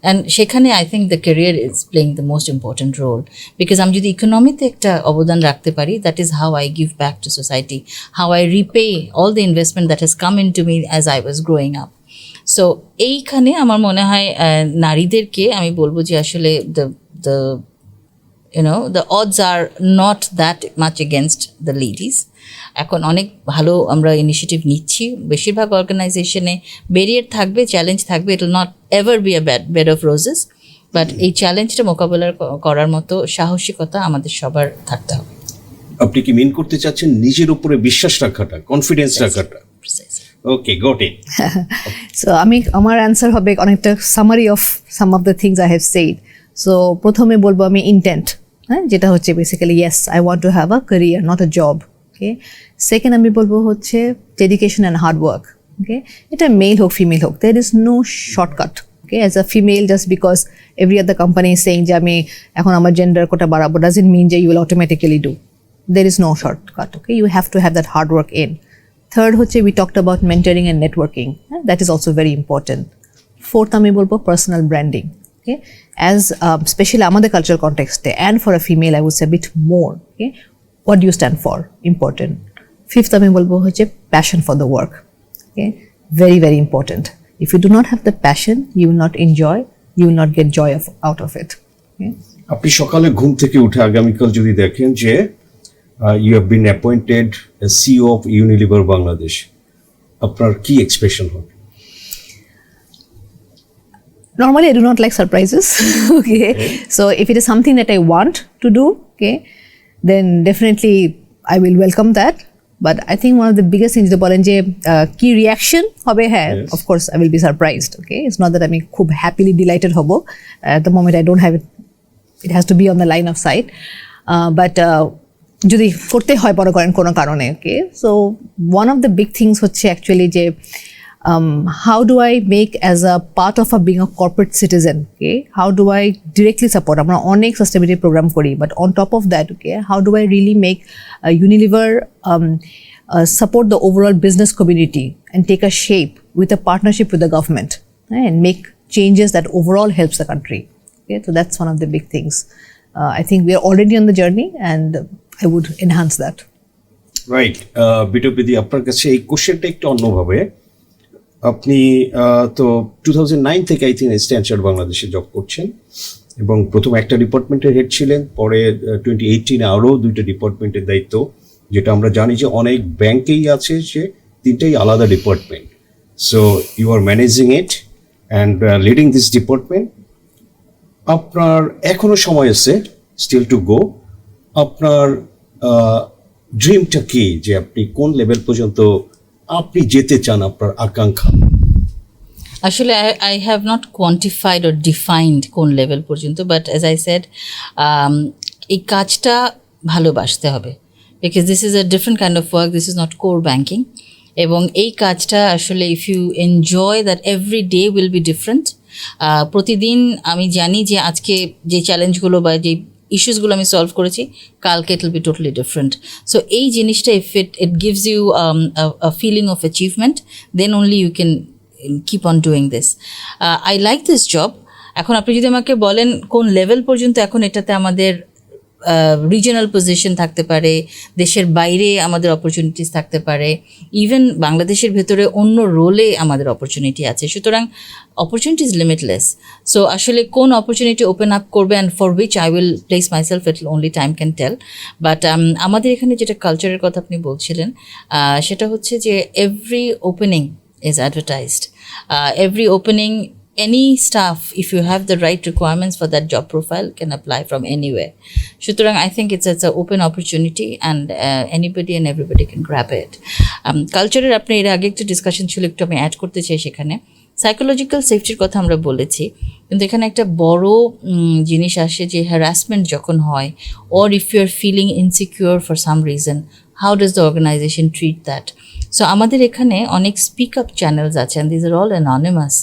and সেখানে I think the career is playing the most important role, because আমি যদি ইকোনমিতে একটা অবদান রাখতে পারি, that is how I give back to society, how I repay all the investment that has come into me as I was growing up. So এইখানে আমার মনে হয় নারীদেরকে আমি বলবো যে আসলে the odds are not that much against the ladies. এখন অনেক ভালো আমরা ইনিশিয়েটিভ নিচ্ছি, বেশিরভাগ অর্গানাইজেশনে ব্যারিয়ার থাকবে, চ্যালেঞ্জ থাকবে, it will not ever be a bed of roses, but এই চ্যালেঞ্জটা মোকাবেলা করার মতো সাহসিকতা আমাদের সবার থাকতে হবে।
আপনি কি মিন করতে চাচ্ছেন নিজের উপরে বিশ্বাস রাখাটা, কনফিডেন্স রাখাটা? Okay, got it.
সো আমার অ্যান্সার হবে অনেকটা summary of some of the things I have said. So প্রথমে বলবো আমি ইন্টেন্ট, হ্যাঁ, যেটা হচ্ছে basically yes I want to have a career, not a job, okay? Second আমি বলবো হচ্ছে dedication and hard work, okay? এটা মেল হোক ফিমেল হোক, there is no shortcut, Okay, as a female, just because every other company is saying যে আমি এখন আমার gender কোটা বাড়াবো doesn't mean যে you will automatically do. There is no shortcut. Okay, you have to have that hard work in. Third হচ্ছে we talked about mentoring and networking. That is also very important. Fourth আমি বলবো personal branding. Okay, as especially আমাদের cultural context and for a female I would say a bit more. Okay, what do you stand for? Important. Fifth আমি বলবো হচ্ছে passion for the work. Okay, very very important. If you do not have the passion, you will not enjoy, you will not get joy out of it. Okay?
আপনি সকালে ঘুম থেকে উঠে আগামীকাল যদি দেখেন যে you have been appointed CEO of Unilever Bangladesh, আপনার কি এক্সপ্রেশন হবে?
Normally, I do not like surprises. Okay, so if it is something that I want to do, okay, then definitely I will welcome that. But I think one of the biggest things, the বলেন যে key reaction হবে, হ্যাঁ, of course I will be surprised. Okay, it's not that আমি খুব happily delighted হব. At the moment I don't have it. It has to be on the line of sight. But যদি করতে হয় বড় করেন কোনো কারণে, okay. So one of the big things হচ্ছে actually যে how do I make as a part of being a corporate citizen, okay, how do I directly support আমরা অনেক sustainability program করি, but on top of that, okay, how do I really make Unilever support the overall business community and take a shape with a partnership with the government, and make changes that overall helps the country. Okay, so that's one of the big things. I think we are already on the journey and I would enhance that.
Right, বিটপিদি আপনার কাছে এই কোশ্চেনটা একটু অন্যভাবে। আপনি তো 2009 থেকে আই থিঙ্ক স্ট্যানচার্ড বাংলাদেশে জব করছেন এবং প্রথম একটা ডিপার্টমেন্টের হেড ছিলেন, পরে 2018 আরও 2টা ডিপার্টমেন্টের দায়িত্ব, যেটা আমরা জানি যে অনেক ব্যাংকেই আছে যে 3টাই আলাদা department. So you are managing it and leading this department. আপনার এখনো সময় আছে, স্টিল টু গো। আপনার ড্রিমটা কি, যে আপনি কোন লেভেল পর্যন্ত আপনি যেতে চান, আপনার আকাঙ্ক্ষা?
আসলে I have not quantified or defined কোন লেভেল পর্যন্ত, বাট অ্যাজ আই সেড এই কাজটা ভালোবাসতে হবে, because this is a different kind of work, this is not core banking. এবং এই কাজটা আসলে if you enjoy that every day will be different. প্রতিদিন আমি জানি যে আজকে যে চ্যালেঞ্জগুলো বা যে ইস্যুসগুলো আমি সলভ করেছি, কালকে it will be totally different. So এই জিনিসটা if it gives you a feeling of achievement, then only you can keep on doing this. I like this job. এখন আপনি যদি আমাকে বলেন কোন লেভেল পর্যন্ত, এখন এটাতে আমাদের রিজনাল পজিশন থাকতে পারে, দেশের বাইরে আমাদের অপরচুনিটিস থাকতে পারে, ইভেন বাংলাদেশের ভেতরে অন্য রোলে আমাদের অপরচুনিটি আছে। সুতরাং অপরচুনিটি ইজ লিমিটলেস। সো আসলে কোন অপরচুনিটি ওপেন আপ করবে and for which I will place myself, it only time can tell. But আমাদের এখানে যেটা কালচারের কথা আপনি বলছিলেন, সেটা হচ্ছে যে every opening is advertised, every opening, any staff, if you have the right requirements for that job profile, can apply from anywhere. সুতরাং I think it's an open opportunity and anybody and everybody can grab it. কালচারের আপনি এর আগে একটু discussion ছিল, একটু আমি add করতে চাই সেখানে। সাইকোলজিক্যাল সেফটির কথা আমরা বলেছি, কিন্তু এখানে একটা বড় জিনিস আসে যে হ্যারাসমেন্ট যখন হয়, or if you are feeling insecure for some reason, how does the organization treat that? সো আমাদের এখানে অনেক স্পিক আপ চ্যানেলস আছে, and these are all anonymous.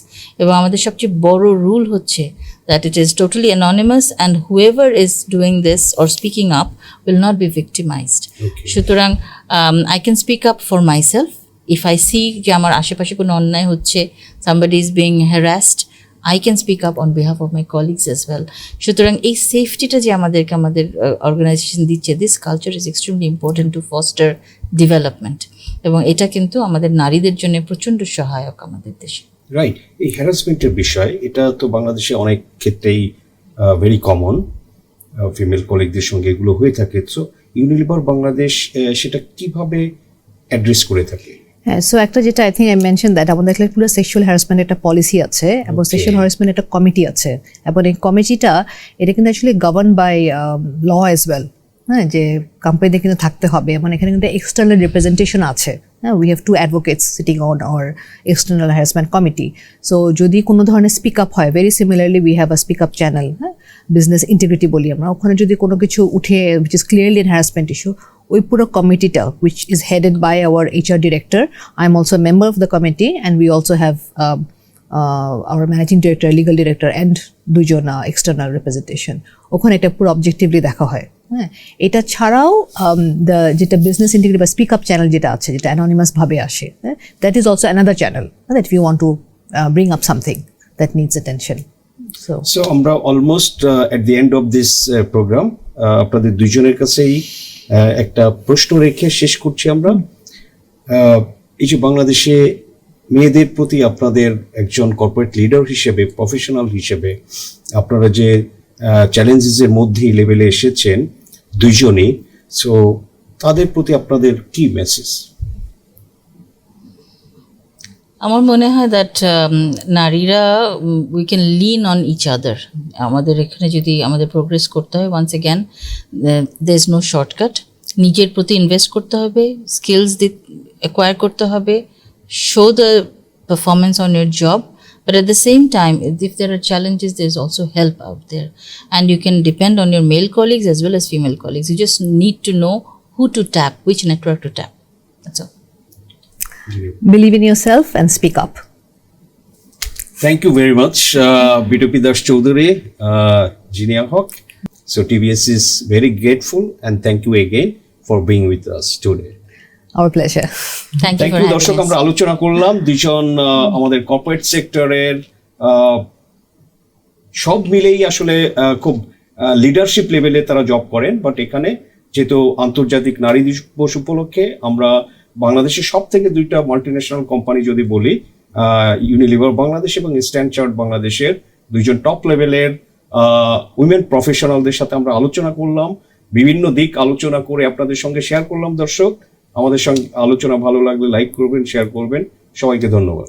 এবং আমাদের সবচেয়ে বড় রুল হচ্ছে that it is totally anonymous, and whoever is doing this or speaking up will not be victimised. সুতরাং I can speak up for myself if I see যে আমার আশেপাশে কোনো অন্যায় হচ্ছে, somebody is being harassed, I can speak up on behalf of my colleagues as well. সুতরাং এই সেফটিটা যে আমাদেরকে আমাদের অর্গানাইজেশন দিচ্ছে, this culture is extremely important to foster development, এবং এটা কিন্তু আমাদের নারীদের জন্য প্রচণ্ড সহায়ক আমাদের দেশে।
রাইট, এই হ্যারাসমেন্টের বিষয়, এটা তো বাংলাদেশে অনেক ক্ষেত্রেই ভেরি কমন, ফিমেল কলিগদের সঙ্গে এগুলো হয়ে থাকে। সো ইউনিলিভার বাংলাদেশ সেটা কিভাবে অ্যাড্রেস করে থাকে?
হ্যাঁ, সো একটা যেটা I think I mention that আমাদের পুরো সেক্সুয়াল হ্যারাসমেন্ট একটা পলিসি আছে এবং সেক্সুয়াল হ্যারাসমেন্ট একটা কমিটি আছে, এবং এই কমিটিটা এটা কিন্তু actually govern by law as well. হ্যাঁ, যে কোম্পানিতে কিন্তু থাকতে হবে, মানে এখানে কিন্তু এক্সটার্নাল রিপ্রেজেন্টেশন আছে। হ্যাঁ, we have 2 advocates sitting on our external harassment committee. So যদি কোনো ধরনের স্পিক আপ হয়, very similarly we have a speak up channel, হ্যাঁ, বিজনেস ইন্টিগ্রিটি বলি আমরা। ওখানে যদি কোনো কিছু উঠে which is clearly an harassment issue, ওই পুরো কমিটিটা which is headed by our HR director, I am also member of the committee, and we also have our managing director, legal director and দুইজন এক্সটার্নাল রিপ্রেজেন্টেশন, ওখানে এটা পুরো objectively দেখা হয়। হ্যাঁ, এটা ছাড়াও যেটা বিজনেস ইন্টিগ্রিটি বা স্পিক আপ চ্যানেল যেটা আছে, যেটা অ্যানোনিমাস ভাবে আসে, that is also another channel that you want to bring up something that needs attention.
So আমরা almost at the end of this programme আপনাদের দুইজনের কাছেই একটা প্রশ্ন রেখে শেষ করছি আমরা। এই যে বাংলাদেশে মেয়েদের প্রতি আপনাদের একজন কর্পোরেট লিডার হিসেবে, প্রফেশনাল হিসেবে আপনারা যে চ্যালেঞ্জেসের মধ্যে লেভেলে এসেছেন দুইজনই, সো তাদের প্রতি আপনাদের কি মেসেজ?
আমার মনে হয় দ্যাট নারীরা we can lean on each other. আমাদের এখানে যদি আমাদের প্রোগ্রেস করতে হয়, once again there is no shortcut. নিজের প্রতি ইনভেস্ট করতে হবে, স্কিলস অ্যাকোয়ার করতে হবে, show the performance on your job, but at the same time, if there are challenges, there's also help out there, and you can depend on your male colleagues as well as female colleagues. You just need to know who to tap, which network to tap. That's all.
Believe in yourself and speak up.
Thank you very much, B2P Das Choudhury, Jinia Hawk. So TBS is very grateful and thank you again for being with us today.
Our pleasure.
Thank you
thank
for
you.
having
দর্শক,
us.
আমরা আলোচনা করলাম দুজন আমাদের corporate সেক্টরের সব মিলেই আসলে খুব লিডারশিপ লেভেলে তারা জব করেন, বাট এখানে যেহেতু আন্তর্জাতিক নারী দিবস উপলক্ষে আমরা বাংলাদেশের সব থেকে দুইটা মাল্টিন্যাশনাল কোম্পানি যদি বলি, ইউনিলিভার বাংলাদেশ এবং ইস্টার্ন চার্ট বাংলাদেশের দুইজন টপ লেভেলের উইমেন প্রফেশনালদের সাথে আমরা আলোচনা করলাম, বিভিন্ন দিক আলোচনা করে আপনাদের সঙ্গে শেয়ার করলাম। দর্শক, আমাদের সঙ্গে আলোচনা ভালো লাগলে লাইক করবেন, শেয়ার করবেন। সবাইকে ধন্যবাদ।